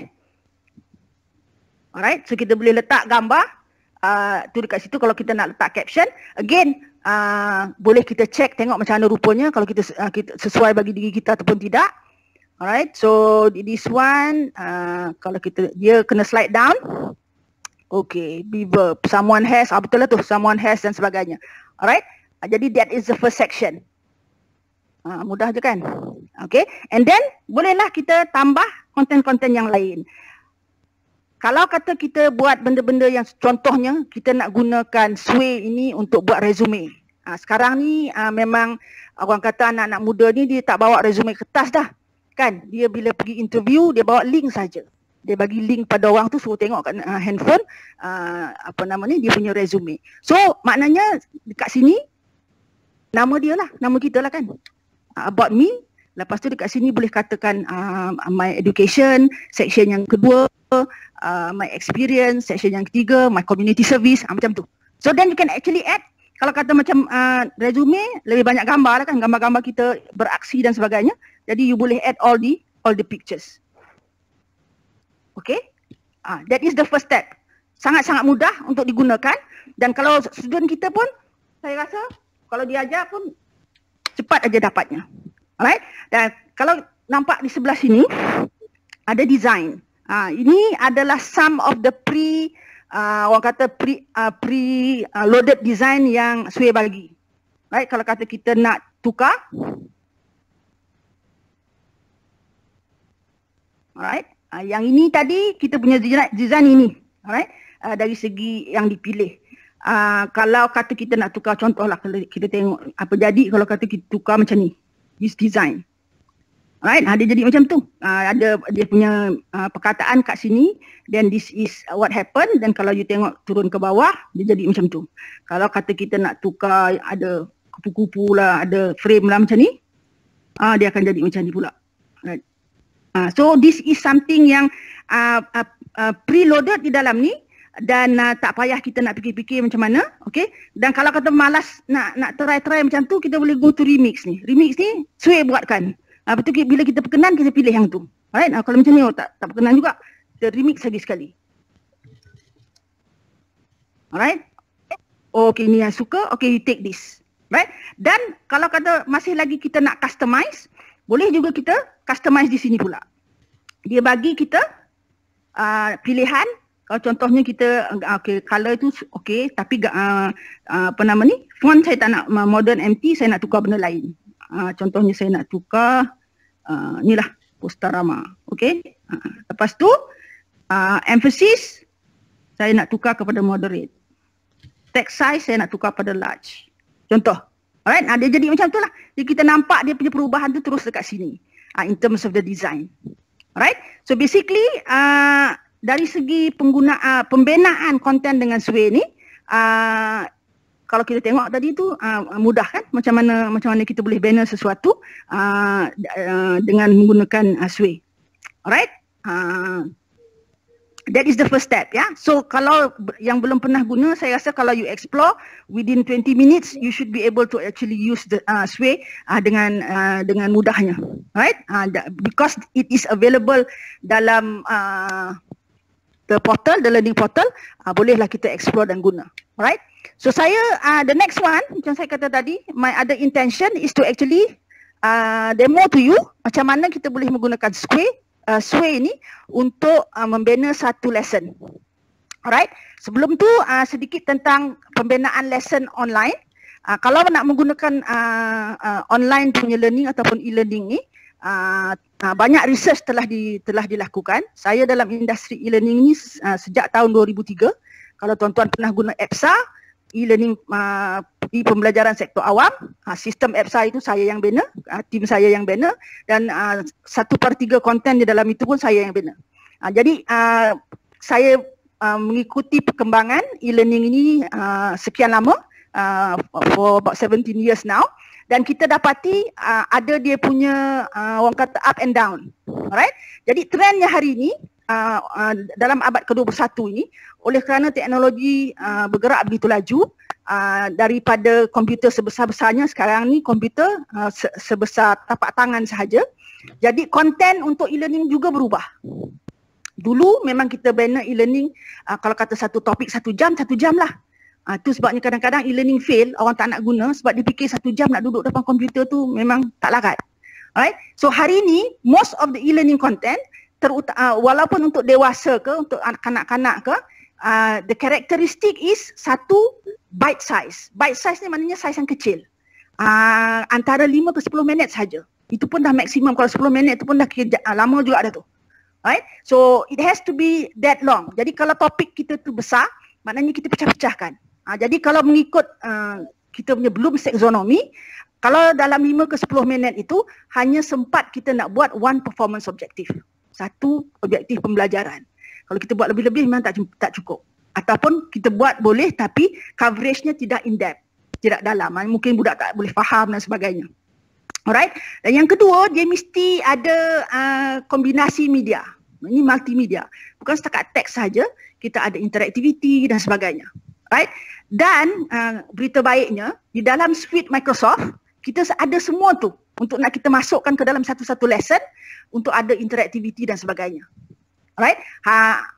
[SPEAKER 7] Alright, so kita boleh letak gambar tu dekat situ kalau kita nak letak caption. Again, boleh kita check tengok macam mana rupanya kalau kita sesuai bagi diri kita ataupun tidak. Alright, so this one kalau dia kena slide down. Okay, be verb, someone has, betul lah tu, someone has dan sebagainya. Alright, jadi that is the first section. Mudah je kan? Okay, and then bolehlah kita tambah konten-konten yang lain. Kalau kata kita buat benda-benda yang contohnya kita nak gunakan Sway ini untuk buat resume. Sekarang ni memang orang kata anak-anak muda ni dia tak bawa resume kertas dah. Kan? Dia bila pergi interview dia bawa link saja. Dia bagi link pada orang tu suruh tengok kat handphone dia punya resume. So maknanya dekat sini nama dia lah, nama kita lah kan. About me. Lepas tu dekat sini boleh katakan my education, section yang kedua, my experience, section yang ketiga, my community service, macam tu. So then you can actually add, kalau kata macam resume, lebih banyak gambar lah kan, gambar-gambar kita beraksi dan sebagainya. Jadi you boleh add all the pictures. Okay, that is the first step. Sangat-sangat mudah untuk digunakan dan kalau student kita pun, saya rasa kalau diajar pun cepat aja dapatnya. Alright, dan kalau nampak di sebelah sini ada design. Ini adalah some of the loaded design yang Sway bagi. Right, kalau kata kita nak tukar. Alright, yang ini tadi kita punya design ini. Alright, dari segi yang dipilih. Kalau kata kita nak tukar, contohlah kita tengok apa jadi kalau kata kita tukar macam ni. This design. Alright, dia jadi macam tu. Ada dia punya perkataan kat sini, then this is what happened, dan kalau you tengok turun ke bawah, dia jadi macam tu. Kalau kata kita nak tukar ada kupu-kupu lah, ada frame lah macam ni, dia akan jadi macam ni pula. Right. So this is something yang preloaded di dalam ni dan tak payah kita nak fikir-fikir macam mana, okay? Dan kalau kata malas nak try macam tu, kita boleh go to remix ni. Remix ni Sway buatkan. Betul, bila kita berkenan kita pilih yang tu. Alright, kalau macam ni tak berkenan juga, kita remix lagi sekali. Alright. Okay, ni yang suka, okay you take this. Right? Dan kalau kata masih lagi kita nak customize, boleh juga kita customize di sini pula. Dia bagi kita pilihan. Kalau contohnya kita okay, color tu okay, tapi font saya tak nak modern empty, saya nak tukar benda lain. Contohnya saya nak tukar inilah Postarama. Okay. Lepas tu emphasis saya nak tukar kepada moderate. Text size saya nak tukar pada large. Contoh. Alright, dia jadi macam tu lah. Jadi kita nampak dia punya perubahan tu terus dekat sini. In terms of the design. Alright. So basically dari segi pembenaan konten dengan Sway ni, kalau kita tengok tadi tu mudah kan macam mana kita boleh bina sesuatu dengan menggunakan Sway. Alright? That is the first step, ya. So kalau yang belum pernah guna, saya rasa kalau you explore within 20 minutes you should be able to actually use the Sway dengan mudahnya. Right? Because it is available dalam the portal, the learning portal, bolehlah kita explore dan guna. Alright? So saya, the next one, macam saya kata tadi, my other intention is to actually demo to you macam mana kita boleh menggunakan Sway ni untuk membina satu lesson. Alright? Sebelum tu sedikit tentang pembinaan lesson online. Kalau nak menggunakan online punya learning ataupun e-learning ni, banyak research telah dilakukan. Saya dalam industri e-learning ni sejak tahun 2003. Kalau tuan-tuan pernah guna EPSA, e-learning pembelajaran sektor awam, sistem EPSA itu saya yang bina, tim saya yang bina, dan 1/3 konten di dalam itu pun saya yang bina. Jadi saya mengikuti perkembangan e-learning ini sekian lama, for about 17 years now, dan kita dapati ada dia punya orang kata up and down. Alright? Jadi trendnya hari ini dalam abad ke-21 ini, oleh kerana teknologi bergerak begitu laju, daripada komputer sebesar-besarnya sekarang ni komputer sebesar tapak tangan sahaja. Jadi konten untuk e-learning juga berubah. Dulu memang kita bina e-learning kalau kata satu topik 1 jam lah. Itu sebabnya kadang-kadang e-learning fail, orang tak nak guna sebab dia fikir 1 jam nak duduk depan komputer tu memang tak larat. Alright? So hari ni most of the e-learning content walaupun untuk dewasa ke, untuk kanak-kanak ke, the characteristic is satu bite size. Bite size ni maknanya size yang kecil. Antara 5 ke 10 minit saja. Itu pun dah maksimum. Kalau 10 minit tu pun dah lama juga dah tu. Right? So it has to be that long. Jadi kalau topik kita tu besar, maknanya kita pecah-pecahkan. Jadi kalau mengikut kita punya Bloom's taxonomy, kalau dalam 5 ke 10 minit itu hanya sempat kita nak buat one performance objective. Satu objektif pembelajaran. Kalau kita buat lebih-lebih memang tak cukup. Ataupun kita buat boleh tapi coveragenya tidak in-depth, tidak dalam. Mungkin budak tak boleh faham dan sebagainya. Alright? Dan yang kedua, dia mesti ada kombinasi media. Ini multimedia. Bukan setakat teks saja, kita ada interaktiviti dan sebagainya. Right? Dan berita baiknya, di dalam suite Microsoft, kita ada semua tu untuk nak kita masukkan ke dalam satu-satu lesson untuk ada interaktiviti dan sebagainya. Alright?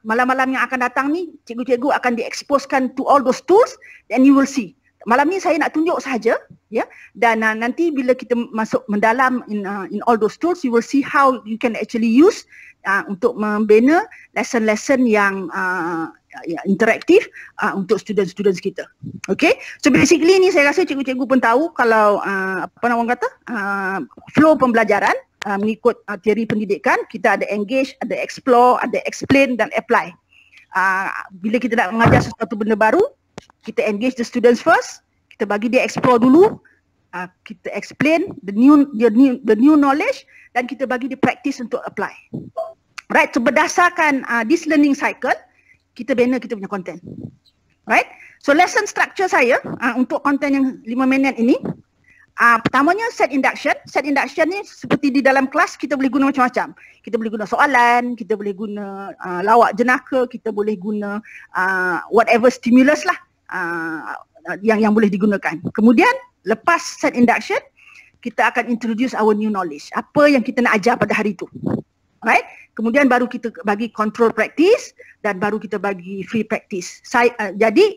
[SPEAKER 7] Malam-malam yang akan datang ni, cikgu-cikgu akan di-exposekan to all those tools and you will see. Malam ni saya nak tunjuk sahaja, ya. Dan nanti bila kita masuk mendalam in all those tools, you will see how you can actually use untuk membina lesson-lesson yang interaktif untuk student-student kita. Okay, so basically ni saya rasa cikgu-cikgu pun tahu kalau apa nak orang kata flow pembelajaran mengikut teori pendidikan, kita ada engage, ada explore, ada explain dan apply. Bila kita nak mengajar sesuatu benda baru, kita engage the students first, kita bagi dia explore dulu, kita explain the new knowledge dan kita bagi dia practice untuk apply. Right, so berdasarkan this learning cycle, kita bina kita punya content. Right, so lesson structure saya untuk konten yang 5 minit ini, pertamanya set induction. Set induction ni seperti di dalam kelas kita boleh guna macam-macam. Kita boleh guna soalan, kita boleh guna lawak jenaka, kita boleh guna whatever stimulus lah yang boleh digunakan. Kemudian lepas set induction, kita akan introduce our new knowledge. Apa yang kita nak ajar pada hari itu. Right? Kemudian baru kita bagi control practice dan baru kita bagi free practice. Jadi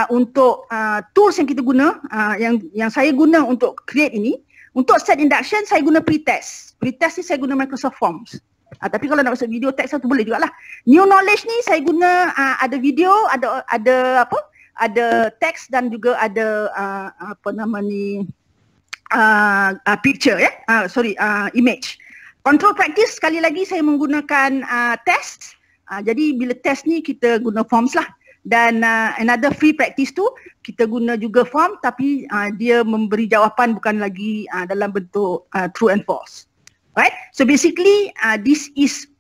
[SPEAKER 7] untuk tools yang kita guna, yang saya guna untuk create ini, untuk set induction saya guna pretest. Pretest ni saya guna Microsoft Forms. Tapi kalau nak masuk video text tu boleh jugalah. New knowledge ni saya guna ada video, ada teks dan juga ada picture image. Control practice sekali lagi saya menggunakan test. Jadi bila test ni kita guna forms lah. Dan another free practice tu kita guna juga form tapi dia memberi jawapan bukan lagi dalam bentuk true and false. Right? So basically this is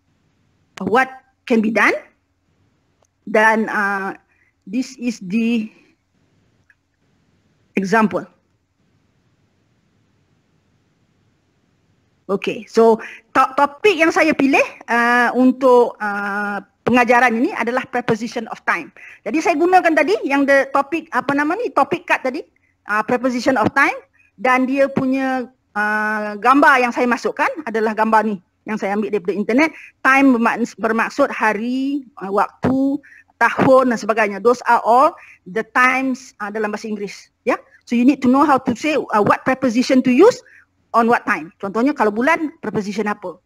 [SPEAKER 7] what can be done. Dan this is the example. Okay, so topik yang saya pilih untuk pengajaran ini adalah preposition of time. Jadi saya gunakan tadi yang topik topic card tadi, preposition of time, dan dia punya gambar yang saya masukkan adalah gambar ni yang saya ambil daripada internet. Time bermaksud hari, waktu, tahun dan sebagainya. Those are all the times dalam bahasa Inggeris. Yeah? So you need to know how to say what preposition to use on what time. Contohnya kalau bulan, preposition apa.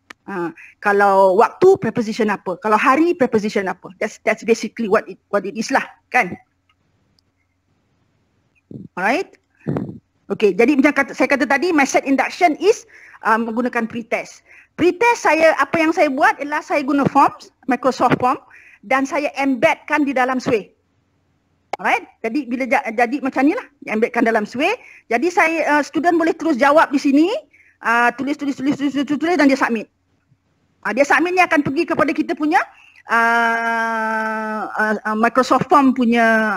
[SPEAKER 7] Kalau waktu, preposition apa. Kalau hari, preposition apa. That's basically what it is lah, kan. Alright. Okay, jadi macam saya kata tadi, my set induction is menggunakan pretest. Pretest apa yang saya buat ialah saya guna forms, Microsoft Form, dan saya embedkan di dalam Sway. Alright, jadi bila jadi macam ni lah, embedkan dalam Sway. Jadi student boleh terus jawab di sini, tulis dan dia submit. Dia submit ni akan pergi kepada kita punya Microsoft Form punya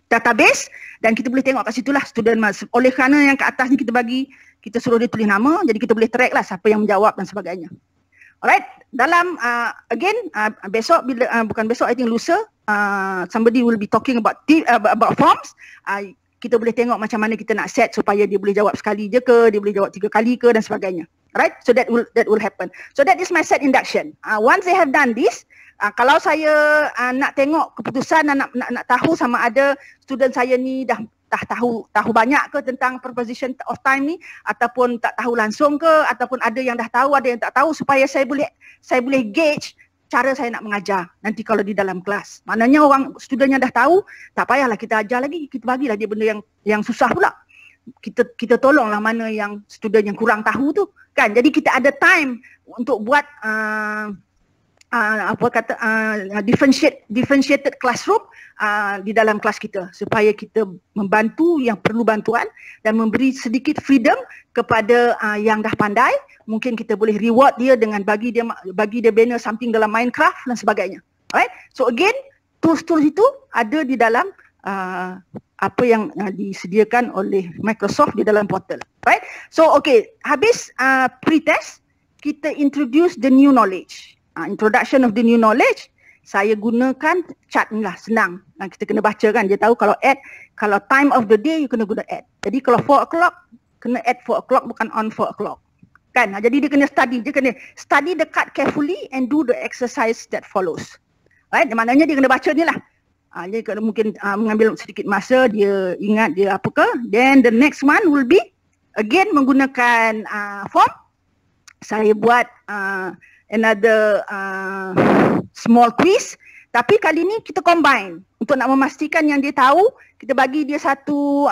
[SPEAKER 7] database, dan kita boleh tengok kat situlah student oleh kerana yang ke atas ni kita suruh dia tulis nama, jadi kita boleh track lah siapa yang menjawab dan sebagainya. Alright, dalam besok bukan besok, I think lusa, somebody will be talking about forms. Kita boleh tengok macam mana kita nak set supaya dia boleh jawab sekali je ke, dia boleh jawab 3 kali ke dan sebagainya. Right, so that will happen. So that is my set induction. Once they have done this, kalau saya nak tengok keputusan, nak tahu sama ada student saya ni dah tahu banyak ke tentang preposition of time ni, ataupun tak tahu langsung ke, ataupun ada yang dah tahu, ada yang tak tahu, supaya saya boleh gauge cara saya nak mengajar nanti kalau di dalam kelas. Maknanya student yang dah tahu, tak payahlah kita ajar lagi, kita bagilah dia benda yang susah pula. Kita tolonglah mana yang student yang kurang tahu tu kan. Jadi kita ada time untuk buat differentiated classroom di dalam kelas kita, supaya kita membantu yang perlu bantuan dan memberi sedikit freedom kepada yang dah pandai. Mungkin kita boleh reward dia dengan bagi dia banner something dalam Minecraft dan sebagainya. Alright, so again tools-tools itu ada di dalam apa yang disediakan oleh Microsoft di dalam portal. Right? So okay, habis pre-test, kita introduce the new knowledge. Introduction of the new knowledge, saya gunakan chart ni lah, senang. Kita kena baca kan, dia tahu kalau time of the day, you kena guna add. Jadi kalau 4 o'clock, kena add 4 o'clock, bukan on 4 o'clock. Kan? Jadi dia kena study the card carefully and do the exercise that follows. Right? Maknanya dia kena baca ni lah. Dia kalau mungkin mengambil sedikit masa, dia ingat dia apa ke. Then the next one will be again menggunakan form. Saya buat another small quiz, tapi kali ni kita combine untuk nak memastikan yang dia tahu. Kita bagi dia satu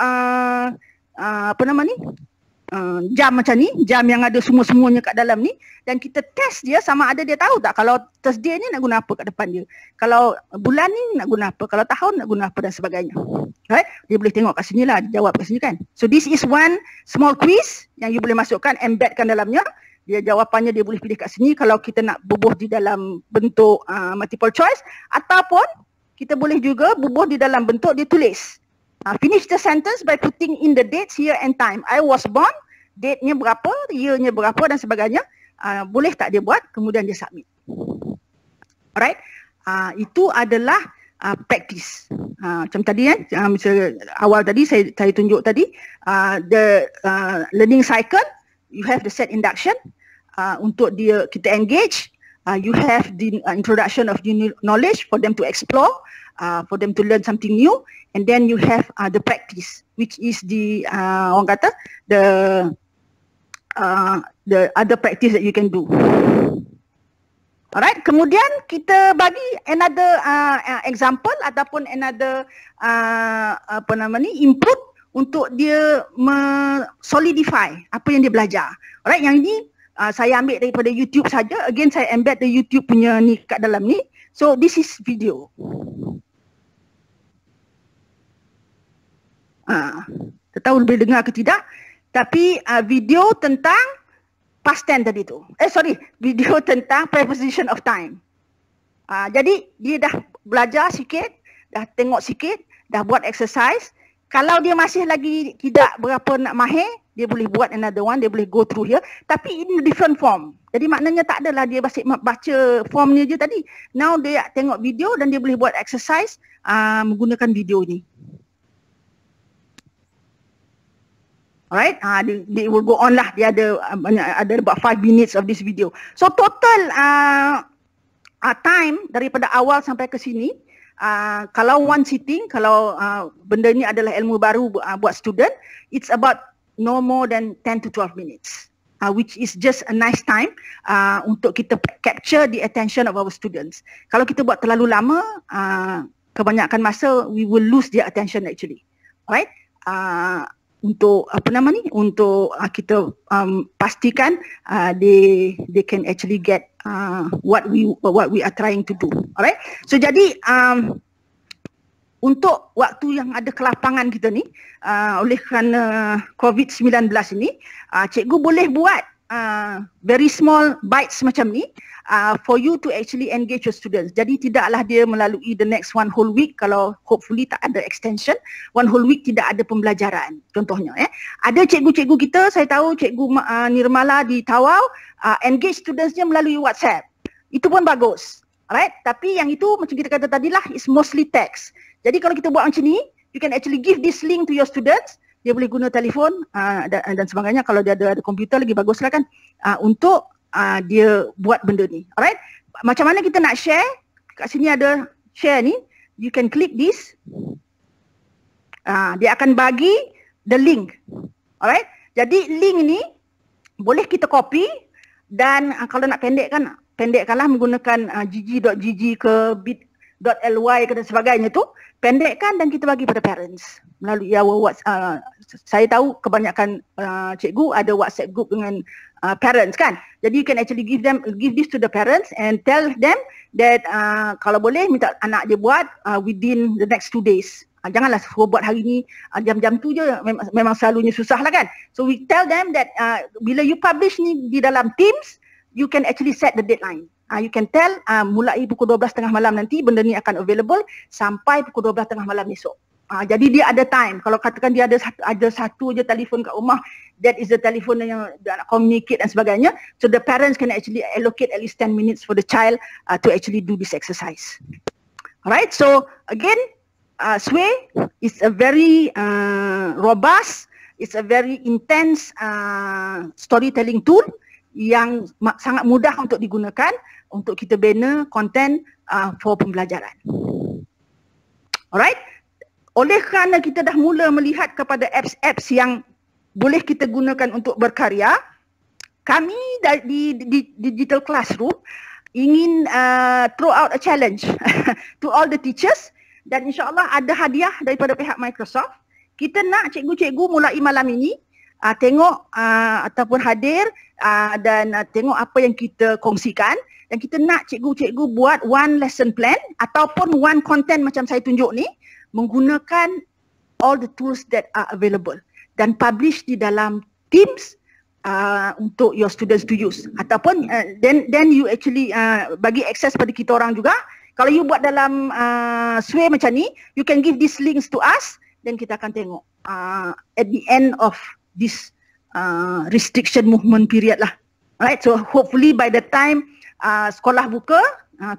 [SPEAKER 7] jam macam ni, jam yang ada semua-semuanya kat dalam ni, dan kita test dia sama ada dia tahu tak kalau Thursday ni nak guna apa kat depan dia, kalau bulan ni nak guna apa, kalau tahun nak guna apa dan sebagainya. Right? Dia boleh tengok kat sini lah, dia jawab kat sini kan. So this is one small quiz yang you boleh masukkan, embedkan dalamnya. Dia jawapannya dia boleh pilih kat sini kalau kita nak bubuh di dalam bentuk multiple choice, ataupun kita boleh juga bubuh di dalam bentuk dia tulis. Finish the sentence by putting in the dates, year and time. I was born, date-nya berapa, year-nya berapa dan sebagainya. Boleh tak dia buat, kemudian dia submit. Alright, itu adalah practice. Macam tadi kan, awal tadi saya tunjuk tadi, the learning cycle, you have the set induction, untuk kita engage, you have the introduction of new knowledge for them to explore, for them to learn something new, and then you have the practice, which is the orang kata the other practice that you can do. Alright, kemudian kita bagi another example ataupun another input untuk dia solidify apa yang dia belajar. Alright, yang ini saya ambil daripada YouTube saja. Again, saya embed the YouTube punya ni kat dalam ni. So this is video. Tak tahu boleh dengar ke tidak, tapi video tentang past tense tadi tu. Video tentang preposition of time. Jadi dia dah belajar sikit, dah tengok sikit, dah buat exercise. Kalau dia masih lagi tidak berapa nak mahir, dia boleh buat another one, dia boleh go through here, tapi in different form. Jadi maknanya tak adalah dia baca form ni je tadi. Now dia tengok video dan dia boleh buat exercise menggunakan video ni. Alright, they will go on lah. Dia ada about 5 minutes of this video. So total time daripada awal sampai ke sini, kalau one sitting, kalau benda ni adalah ilmu baru buat student, it's about no more than 10 to 12 minutes, which is just a nice time untuk kita capture the attention of our students. Kalau kita buat terlalu lama, kebanyakan masa we will lose their attention actually. Alright? Untuk untuk kita pastikan they can actually get what we are trying to do. Alright? So jadi untuk waktu yang ada kelapangan kita ni, oleh kerana COVID-19 ini, cikgu boleh buat very small bites macam ni for you to actually engage your students. Jadi tidaklah dia melalui the next one whole week, kalau hopefully tak ada extension, one whole week tidak ada pembelajaran. Contohnya ada cikgu-cikgu kita, saya tahu cikgu Nirmala di Tawau engage studentsnya melalui WhatsApp. Itu pun bagus. Alright, tapi yang itu macam kita kata tadilah is mostly text. Jadi kalau kita buat macam ni, you can actually give this link to your students. Dia boleh guna telefon dan sebagainya. Kalau dia ada komputer lagi baguslah kan, untuk dia buat benda ni. Alright, macam mana kita nak share? Kat sini ada share ni. You can click this. Dia akan bagi the link. Alright, jadi link ni boleh kita copy dan kalau nak pendekkanlah menggunakan gg.gg ke bit.ly ke dan sebagainya tu, pendekkan dan kita bagi pada parents melalui WhatsApp. Saya tahu kebanyakan cikgu ada WhatsApp group dengan parents kan. Jadi you can actually give this to the parents and tell them that kalau boleh minta anak dia buat within the next 2 days. Janganlah suruh buat hari ni, jam-jam tu je, memang selalunya susah lah kan. So we tell them that bila you publish ni di dalam Teams, you can actually set the deadline. You can tell mulai pukul 12 tengah malam nanti benda ni akan available sampai pukul 12 tengah malam esok. Jadi dia ada time. Kalau katakan dia ada satu je telefon kat rumah, that is the telephone yang nak communicate dan sebagainya. So the parents can actually allocate at least 10 minutes for the child to actually do this exercise. Alright, so again, Sway is a very robust, it's a very intense storytelling tool yang sangat mudah untuk digunakan untuk kita bina konten for pembelajaran. Alright, oleh kerana kita dah mula melihat kepada apps-apps yang boleh kita gunakan untuk berkarya, kami di Digital Classroom ingin throw out a challenge to all the teachers dan insyaAllah ada hadiah daripada pihak Microsoft. Kita nak cikgu-cikgu mulai malam ini tengok ataupun hadir dan tengok apa yang kita kongsikan, dan kita nak cikgu-cikgu buat one lesson plan ataupun one content macam saya tunjuk ni menggunakan all the tools that are available dan publish di dalam Teams untuk your students to use, ataupun then you actually bagi akses pada kita orang juga. Kalau you buat dalam Sway macam ni, you can give these links to us dan kita akan tengok at the end of this restriction movement period lah. Alright, so hopefully by the time sekolah buka,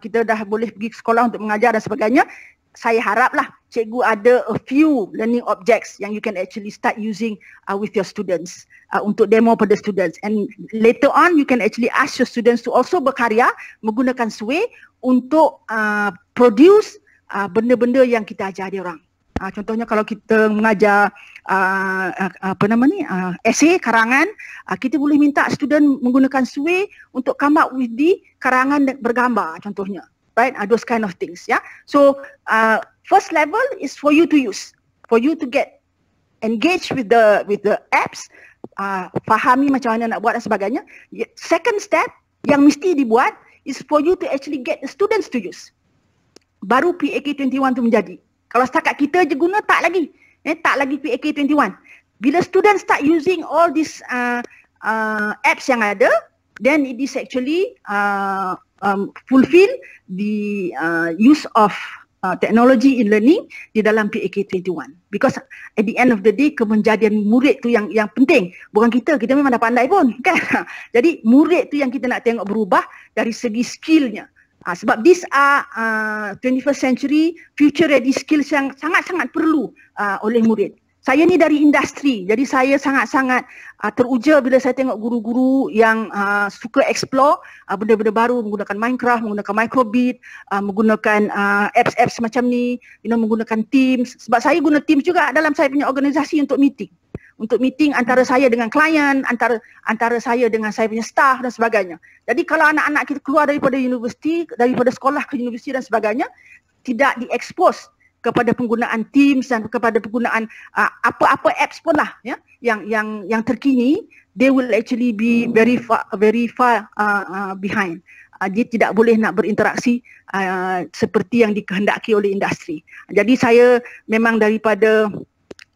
[SPEAKER 7] kita dah boleh pergi ke sekolah untuk mengajar dan sebagainya. Saya haraplah cikgu ada a few learning objects yang you can actually start using with your students untuk demo pada students, and later on you can actually ask your students to also berkarya menggunakan Sway untuk produce benda-benda yang kita ajar dia orang. Contohnya kalau kita mengajar esei, karangan, kita boleh minta student menggunakan Sway untuk come up with the karangan bergambar contohnya. Right, those kind of things, yeah. So first level is for you to use, for you to get engaged with the apps, fahami macam mana nak buat dan sebagainya. Second step yang mesti dibuat is for you to actually get the students to use. Baru PAK21 tu menjadi. Kalau setakat kita je guna, tak lagi PAK21. Bila students start using all these apps yang ada, then it is actually fulfill the use of technology in learning di dalam PAK21. Because at the end of the day, kemenjadian murid tu yang penting. Bukan kita memang dah pandai pun kan. Jadi murid tu yang kita nak tengok berubah dari segi skillnya. Sebab these are 21st century future ready skills yang sangat-sangat perlu oleh murid. Saya ni dari industri, jadi saya sangat-sangat teruja bila saya tengok guru-guru yang suka explore benda-benda baru, menggunakan Minecraft, menggunakan Microbit, menggunakan apps-apps macam ni, menggunakan Teams. Sebab saya guna Teams juga dalam saya punya organisasi untuk meeting. Untuk meeting antara saya dengan klien, antara saya dengan saya punya staff dan sebagainya. Jadi kalau anak-anak kita keluar daripada universiti, daripada sekolah ke universiti dan sebagainya, tidak diekspos kepada penggunaan Teams dan kepada penggunaan apa-apa apps pun lah ya yang terkini, they will actually be very far behind. Dia tidak boleh nak berinteraksi seperti yang dikehendaki oleh industri. Jadi saya memang daripada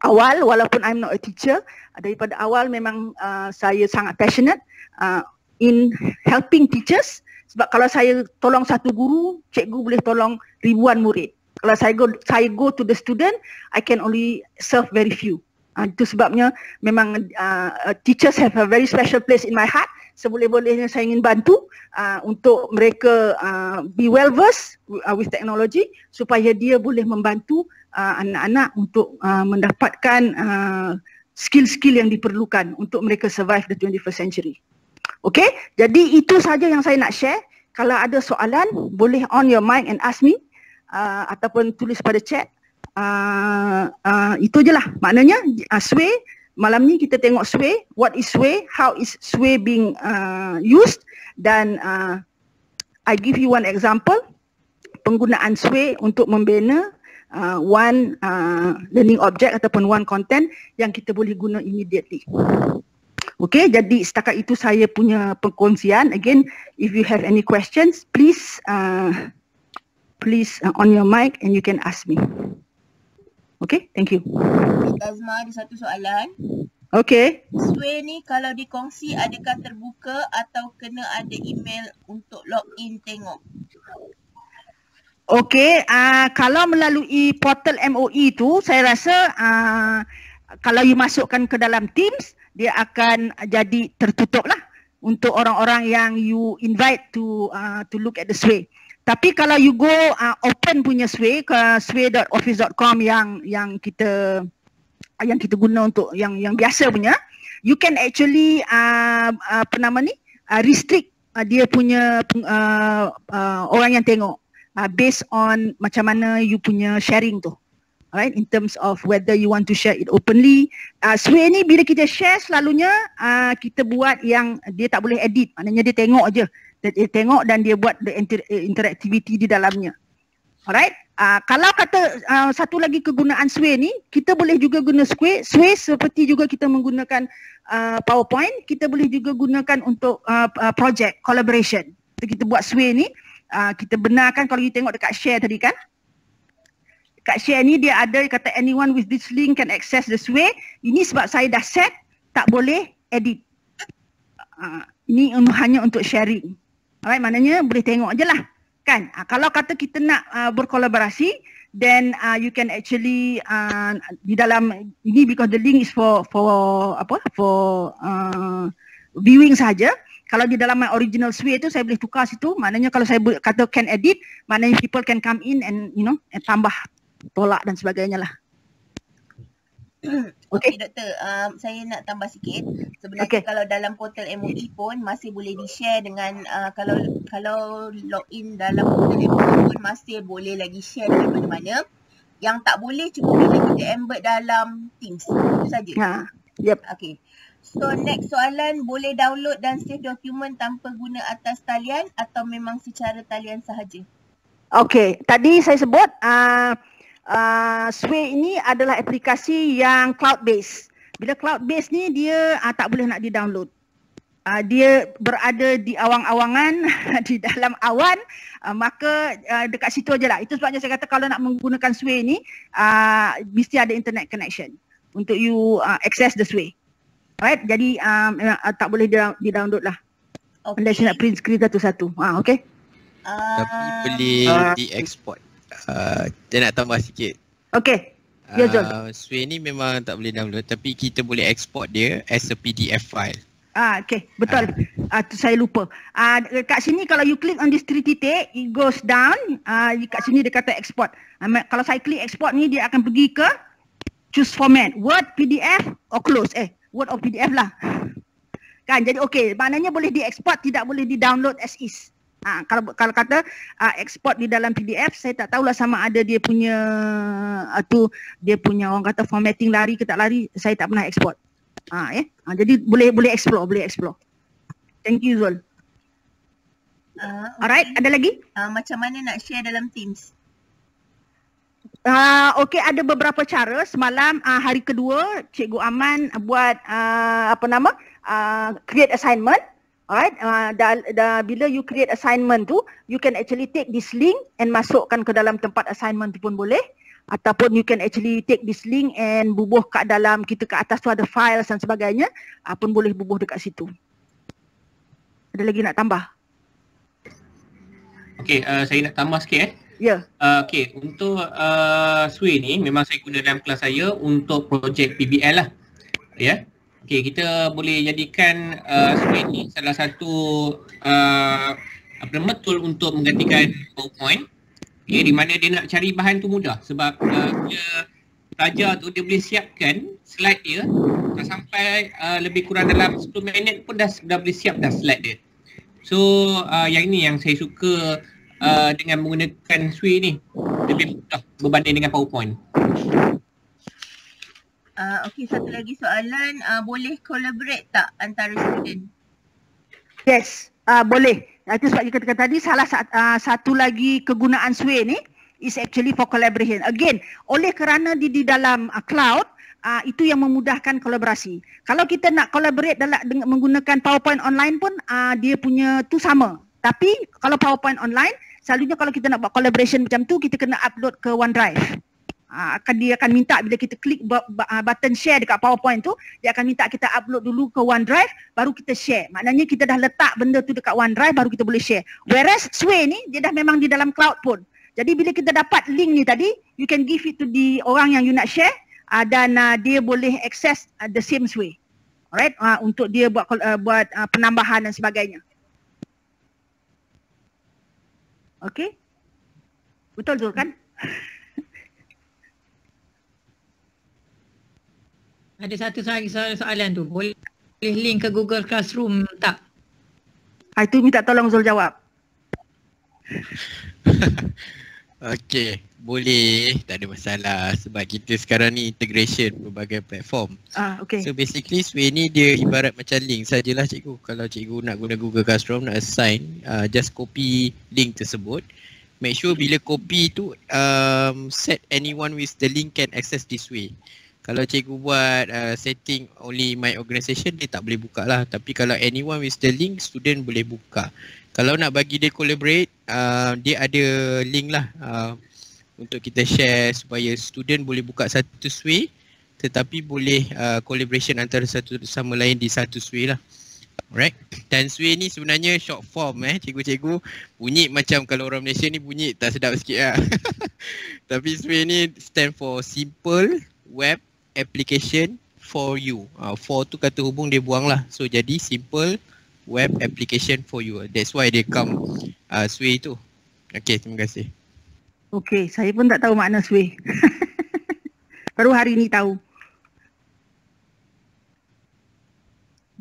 [SPEAKER 7] awal, walaupun I'm not a teacher, daripada awal memang saya sangat passionate in helping teachers, sebab kalau saya tolong satu guru, cikgu boleh tolong ribuan murid. Kalau saya go to the student, I can only serve very few. Itu sebabnya memang teachers have a very special place in my heart. Seboleh-bolehnya saya ingin bantu untuk mereka be well versed with technology supaya dia boleh membantu anak-anak untuk mendapatkan skill-skill yang diperlukan untuk mereka survive the 21st century. Okay, jadi itu saja yang saya nak share. Kalau ada soalan, boleh on your mic and ask me. Ataupun tulis pada chat. Itu je lah. Maknanya sway, malam ni kita tengok sway, what is sway, how is sway being used, dan I give you one example penggunaan sway untuk membina one learning object ataupun one content yang kita boleh guna immediately. Okay, jadi setakat itu saya punya perkongsian. Again, if you have any questions, please on your mic and you can ask me. Okay, thank you.
[SPEAKER 5] Azma, ada satu soalan.
[SPEAKER 7] Okay.
[SPEAKER 5] Sway ni kalau dikongsi adakah terbuka atau kena ada email untuk login tengok?
[SPEAKER 7] Okay, kalau melalui portal MOE tu, saya rasa kalau you masukkan ke dalam Teams, dia akan jadi tertutup lah untuk orang-orang yang you invite to look at the sway. Tapi kalau you go open punya sway ke sway.office.com yang kita guna untuk yang biasa punya, you can actually restrict dia punya orang yang tengok based on macam mana you punya sharing tu. Alright, in terms of whether you want to share it openly. Sway ni bila kita share selalunya kita buat yang dia tak boleh edit, maknanya dia tengok je. Dia tengok dan dia buat the interactivity di dalamnya. Alright, kalau kata satu lagi kegunaan sway ni, kita boleh juga guna sway seperti juga kita menggunakan PowerPoint, kita boleh juga gunakan untuk project collaboration. Kita buat sway ni, kita benarkan kalau you tengok dekat share tadi kan, dekat share ni dia ada kata anyone with this link can access the sway. Ini sebab saya dah set tak boleh edit. Ini hanya untuk sharing. Alright, maknanya boleh tengok je lah kan. Kalau kata kita nak berkolaborasi, then you can actually di dalam ini, because the link is for viewing saja. Kalau di dalam my original sway tu saya boleh tukar situ, maknanya kalau saya kata can edit, maknanya people can come in and and tambah, tolak dan sebagainya lah.
[SPEAKER 5] Okey doktor, saya nak tambah sikit. Sebenarnya kalau dalam portal MOE pun masih boleh di-share dengan kalau login dalam portal MOE pun masih boleh lagi share dari mana-mana. Yang tak boleh cuma bila kita embed dalam Teams. Itu saja.
[SPEAKER 7] Yep.
[SPEAKER 5] Okey. So next soalan, boleh download dan save dokumen tanpa guna atas talian atau memang secara talian sahaja?
[SPEAKER 7] Okey, tadi saya sebut Sway ini adalah aplikasi yang cloud based. Bila cloud based ni dia tak boleh nak di-download. Dia berada di awang-awangan, di dalam awan, maka dekat situ aje lah. Itu sebabnya saya kata kalau nak menggunakan Sway ni mesti ada internet connection untuk you access the Sway. Alright, jadi tak boleh di-download lah. Unless you nak print screen satu-satu. Okay.
[SPEAKER 8] Tapi boleh di-export. Saya nak tambah sikit.
[SPEAKER 7] Okay. Ya, Zul.
[SPEAKER 8] Sway ni memang tak boleh download, tapi kita boleh export dia as a PDF file.
[SPEAKER 7] Okay, betul. Saya lupa. Kat sini kalau you click on this 3 titik, it goes down. Kat sini dia kata export. Kalau saya klik export ni, dia akan pergi ke choose format, Word, PDF or close. Word or PDF lah. Kan, jadi okay. Maknanya boleh di-export, tidak boleh di-download as is. Kalau kata export di dalam PDF, saya tak tahulah sama ada dia punya dia punya orang kata formatting lari ke tak lari, saya tak pernah export. Jadi boleh explore. Thank you, Zul.
[SPEAKER 5] Okay.
[SPEAKER 7] Alright, ada lagi?
[SPEAKER 5] Macam mana nak share dalam Teams?
[SPEAKER 7] Okey, ada beberapa cara. Semalam hari kedua Cikgu Aman buat create assignment. Alright, bila you create assignment tu, you can actually take this link and masukkan ke dalam tempat assignment tu pun boleh. Ataupun you can actually take this link and bubuh kat dalam, kita kat atas tu ada files dan sebagainya, pun boleh bubuh dekat situ. Ada lagi nak tambah?
[SPEAKER 3] Okey, saya nak tambah sikit
[SPEAKER 7] Ya.
[SPEAKER 3] Okey, untuk SWE ni memang saya guna dalam kelas saya untuk projek PBL lah. Ya. Okey, kita boleh jadikan SWE ni salah satu tool untuk menggantikan PowerPoint. Okay, di mana dia nak cari bahan tu mudah sebab bila pelajar tu dia boleh siapkan slide dia tak sampai lebih kurang dalam 10 minit pun dah boleh siap dah slide dia. So yang ni yang saya suka dengan menggunakan SWE ni, lebih mudah berbanding dengan PowerPoint.
[SPEAKER 5] Okey, satu lagi soalan, boleh collaborate tak antara student?
[SPEAKER 7] Yes, boleh. Itu sebab kita katakan tadi salah satu lagi kegunaan SWE ni is actually for collaboration. Again, oleh kerana di dalam cloud, itu yang memudahkan kolaborasi. Kalau kita nak collaborate dengan menggunakan PowerPoint online pun dia punya tu sama. Tapi kalau PowerPoint online, selalunya kalau kita nak buat collaboration macam tu, kita kena upload ke OneDrive. Dia akan minta bila kita klik button share dekat PowerPoint tu, dia akan minta kita upload dulu ke OneDrive, baru kita share. Maknanya kita dah letak benda tu dekat OneDrive, baru kita boleh share. Whereas SWE ni, dia dah memang di dalam cloud pun. Jadi bila kita dapat link ni tadi, you can give it to the orang yang you nak share, dan dia boleh access the same SWE. Alright, untuk dia buat penambahan dan sebagainya. Okay? Betul kan?
[SPEAKER 1] Ada satu soalan tu, boleh link ke Google Classroom tak?
[SPEAKER 7] Itu minta tolong Zul jawab.
[SPEAKER 8] Okey, boleh, tak ada masalah sebab kita sekarang ni integration berbagai platform.
[SPEAKER 7] Okay.
[SPEAKER 8] So basically SWE ni dia ibarat macam link sajalah cikgu. Kalau cikgu nak guna Google Classroom, nak assign, just copy link tersebut. Make sure bila copy tu set anyone with the link can access this way. Kalau cikgu buat setting only my organisation, dia tak boleh buka lah. Tapi kalau anyone with the link, student boleh buka. Kalau nak bagi dia collaborate, dia ada link lah untuk kita share supaya student boleh buka satu SWE tetapi boleh collaboration antara satu sama lain di satu SWE lah. Alright. Dan SWE ni sebenarnya short form cikgu-cikgu. Bunyi macam kalau orang Malaysia ni bunyi tak sedap sikit lah. Tapi SWE ni stand for Simple Web Application for You. For tu kata hubung dia buang lah. So jadi Simple Web Application for You. That's why dia come SWE tu. Okay, terima kasih.
[SPEAKER 7] Okay, saya pun tak tahu makna SWE. Baru hari ni tahu.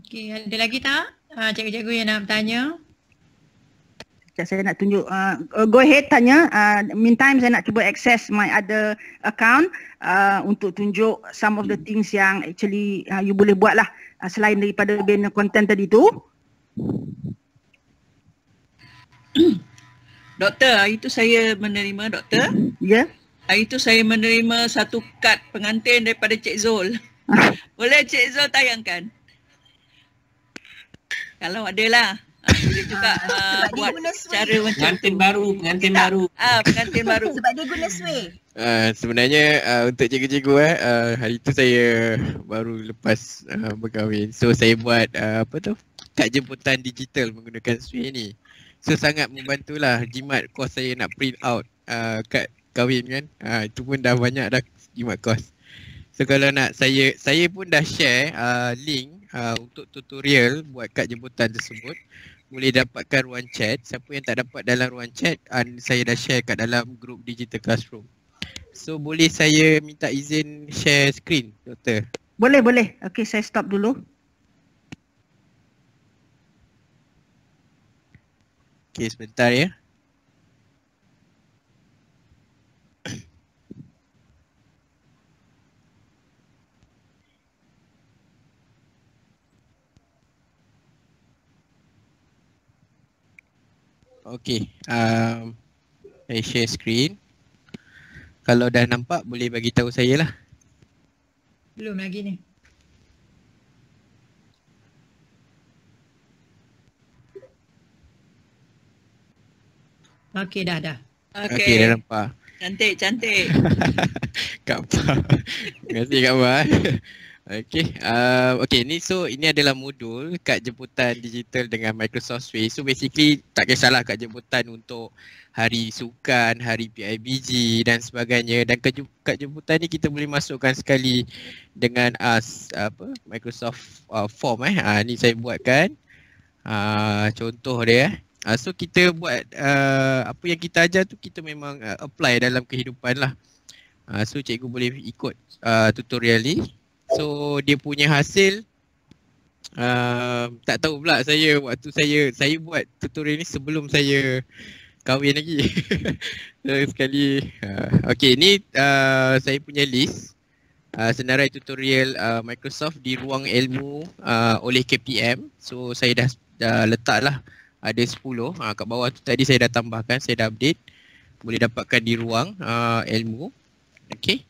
[SPEAKER 1] Okay, ada lagi tak? Cikgu-cikgu yang nak bertanya?
[SPEAKER 7] Saya nak tunjuk, go ahead tanya. Meantime saya nak cuba access my other account untuk tunjuk some of the things yang actually you boleh buat lah selain daripada bina content tadi tu.
[SPEAKER 9] Doktor, hari itu saya menerima doktor.
[SPEAKER 7] Ya. Yeah.
[SPEAKER 9] Hari itu saya menerima satu kad pengantin daripada Cik Zul. Boleh Cik Zul tayangkan? Kalau ada lah. Boleh juga buat cara macam
[SPEAKER 3] pengantin baru.
[SPEAKER 9] Pengantin baru.
[SPEAKER 5] Sebab dia guna SWE.
[SPEAKER 8] Sebenarnya untuk cikgu-cikgu hari tu saya baru lepas berkahwin. So saya buat kad jemputan digital menggunakan SWE ni. So sangat membantulah jimat kos saya nak print out kad kahwin kan. Itu pun dah banyak dah jimat kos. So kalau nak saya pun dah share link untuk tutorial buat kad jemputan tersebut. Boleh dapatkan ruang chat. Siapa yang tak dapat dalam ruang chat, saya dah share kat dalam grup Digital Classroom. So boleh saya minta izin share screen, Doktor?
[SPEAKER 7] Boleh. Okay, saya stop dulu.
[SPEAKER 8] Okay, sebentar ya. Okay, saya share screen. Kalau dah nampak boleh bagi tahu saya lah.
[SPEAKER 1] Belum lagi ni. Okey, dah.
[SPEAKER 8] Okey, dah nampak.
[SPEAKER 9] Cantik.
[SPEAKER 8] Kak Pa. Terima kasih Kak Pa. Okey, ini adalah modul kad jemputan digital dengan Microsoft Sway. So basically tak kisahlah kad jemputan untuk hari sukan, hari PIBG dan sebagainya, dan kad jemputan ni kita boleh masukkan sekali dengan Microsoft Form ni saya buatkan. Contoh dia so kita buat apa yang kita ajar tu kita memang apply dalam kehidupan lah. So cikgu boleh ikut tutorial ni. So dia punya hasil tak tahu pula saya waktu saya buat tutorial ni sebelum saya kahwin lagi. So sekali okey ni saya punya list senarai tutorial Microsoft di ruang ilmu oleh KPM. So saya dah letak lah ada 10 kat bawah tu tadi saya dah tambahkan, saya dah update. Boleh dapatkan di ruang ilmu. Okey.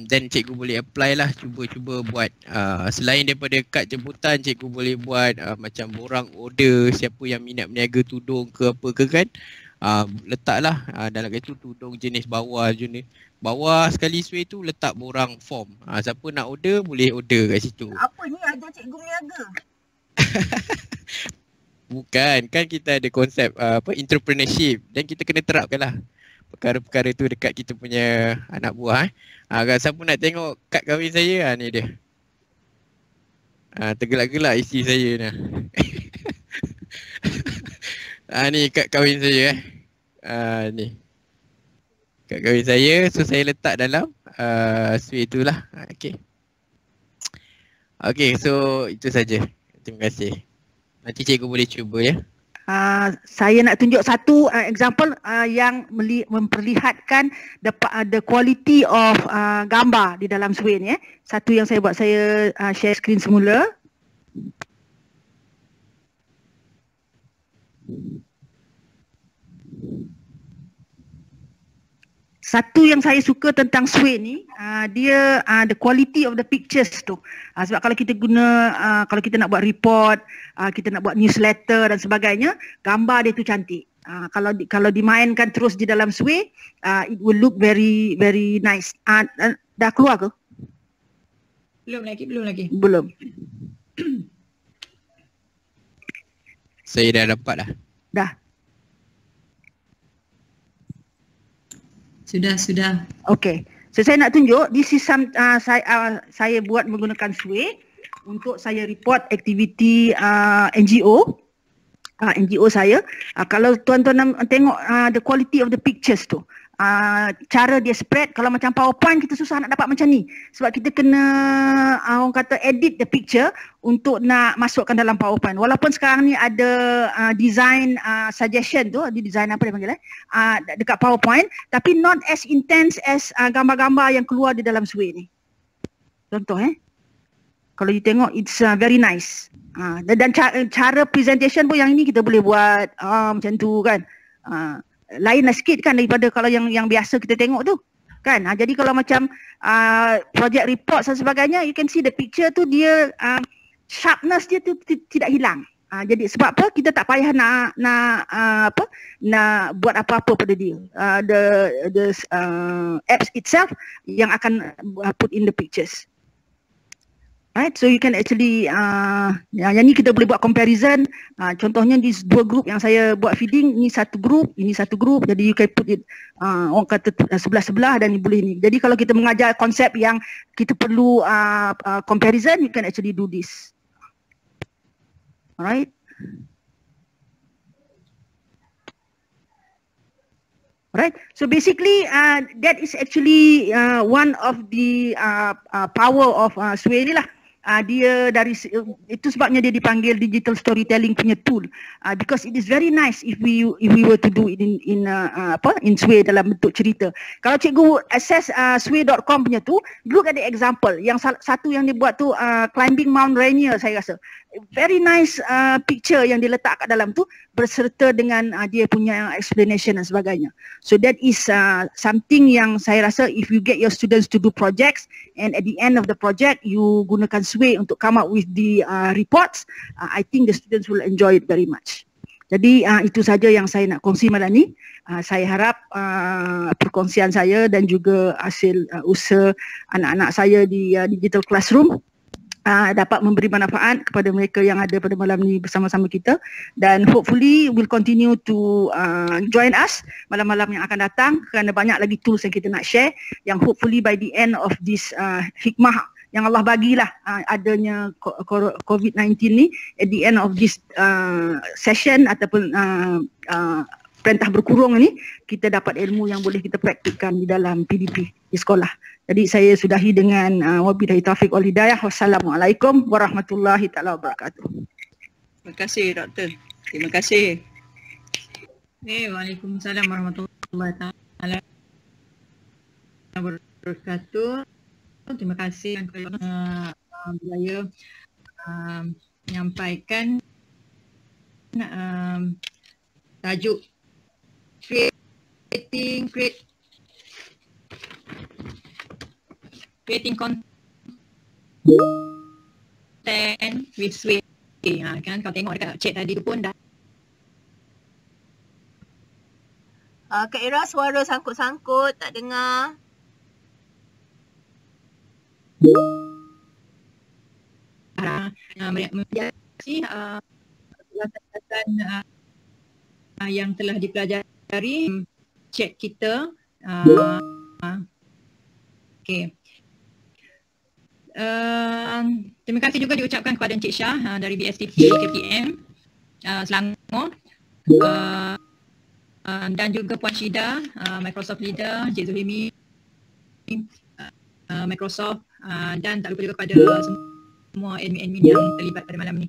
[SPEAKER 8] Dan cikgu boleh apply lah, cuba buat selain daripada kad jemputan, cikgu boleh buat macam borang order, siapa yang minat berniaga tudung ke apa ke kan, letaklah dalam itu tudung jenis bawah sekali Sway tu letak borang form. Siapa nak order boleh order kat situ.
[SPEAKER 5] Apa ni ada cikgu berniaga?
[SPEAKER 8] Bukan, kan kita ada konsep entrepreneurship dan kita kena terapkan lah perkara-perkara tu dekat kita punya anak buah. Kalau siapa nak tengok kad kahwin saya, ni dia. Tergelak-gelak isteri saya ni. Ni kad kahwin saya ni. Kad kahwin saya, so saya letak dalam Sway tu lah. Okay, so itu saja. Terima kasih. Nanti cikgu boleh cuba ya.
[SPEAKER 7] Saya nak tunjuk satu example yang memperlihatkan the quality of gambar di dalam Sway ni. Satu yang saya buat, saya share screen semula. Satu yang saya suka tentang Sway ni, dia the quality of the pictures tu. Sebab kalau kita guna, kalau kita nak buat report, kita nak buat newsletter dan sebagainya, gambar dia tu cantik. Kalau dimainkan terus di dalam Sway, it will look very very nice. Dah keluar ke?
[SPEAKER 1] Belum lagi.
[SPEAKER 7] Belum.
[SPEAKER 8] Saya dah dapat dah.
[SPEAKER 7] Dah.
[SPEAKER 1] Sudah.
[SPEAKER 7] Okay. So saya nak tunjuk, this is saya buat menggunakan Sway untuk saya report aktiviti NGO saya. Kalau tuan-tuan tengok the quality of the pictures tu, cara dia spread, kalau macam PowerPoint kita susah nak dapat macam ni. Sebab kita kena orang kata edit the picture untuk nak masukkan dalam PowerPoint. Walaupun sekarang ni ada design suggestion tu, di design apa dia panggil dekat PowerPoint, tapi not as intense as gambar-gambar yang keluar di dalam Sway ni. Contoh kalau you tengok, it's very nice. Dan cara presentation pun yang ini kita boleh buat macam tu kan. Lainlah sikit kan daripada kalau yang biasa kita tengok tu kan. Jadi kalau macam project report dan sebagainya, you can see the picture tu dia sharpness dia tu tidak hilang. Jadi sebab apa, kita tak payah nak buat apa-apa pada dia. The apps itself yang akan put in the pictures. Right, so you can actually yang ni kita boleh buat comparison. Contohnya di dua group yang saya buat feeding, ini satu group, jadi you can put it orang kata sebelah-sebelah dan boleh ni. Jadi kalau kita mengajar konsep yang kita perlu comparison, you can actually do this. Alright. Right, so basically that is actually one of the power of Sway ni lah. Dia dari itu sebabnya dia dipanggil digital storytelling punya tool, because it is very nice if we were to do it in Sway dalam bentuk cerita. Kalau cikgu access sway.com punya tu, look at the example. Yang satu yang dia buat tu climbing Mount Rainier, saya rasa very nice picture yang diletak kat dalam tu berserta dengan dia punya explanation dan sebagainya. So that is something yang saya rasa if you get your students to do projects and at the end of the project you gunakan Sway untuk come up with the reports, I think the students will enjoy it very much. Jadi itu saja yang saya nak kongsi malam ni. Saya harap perkongsian saya dan juga hasil usaha anak-anak saya di digital classroom dapat memberi manfaat kepada mereka yang ada pada malam ni bersama-sama kita, dan hopefully will continue to join us malam-malam yang akan datang kerana banyak lagi tools yang kita nak share yang hopefully by the end of this hikmah yang Allah bagilah adanya COVID-19 ni, at the end of this session ataupun perintah berkurung ni, kita dapat ilmu yang boleh kita praktikkan di dalam PDP di sekolah. Jadi saya sudahi dengan wabillahi taufiq wal hidayah. Wassalamualaikum warahmatullahi taala wabarakatuh.
[SPEAKER 9] Terima kasih Doktor. Terima kasih.
[SPEAKER 1] Waalaikumsalam warahmatullahi taala wabarakatuh. Terima kasih yang saya menyampaikan tajuk creating content with Sway. Kan kau tengok dekat chat tadi tu pun dah.
[SPEAKER 5] Kak Ira, suara sangkut-sangkut, tak dengar.
[SPEAKER 1] Menjadi yang telah dipelajari chat kita. Okay. Terima kasih juga diucapkan kepada Encik Syah dari BSTP KPM Selangor, dan juga Puan Syida Microsoft Leader, Encik Zuhimi Microsoft, dan tak lupa juga kepada semua admin-admin yang terlibat pada malam ni.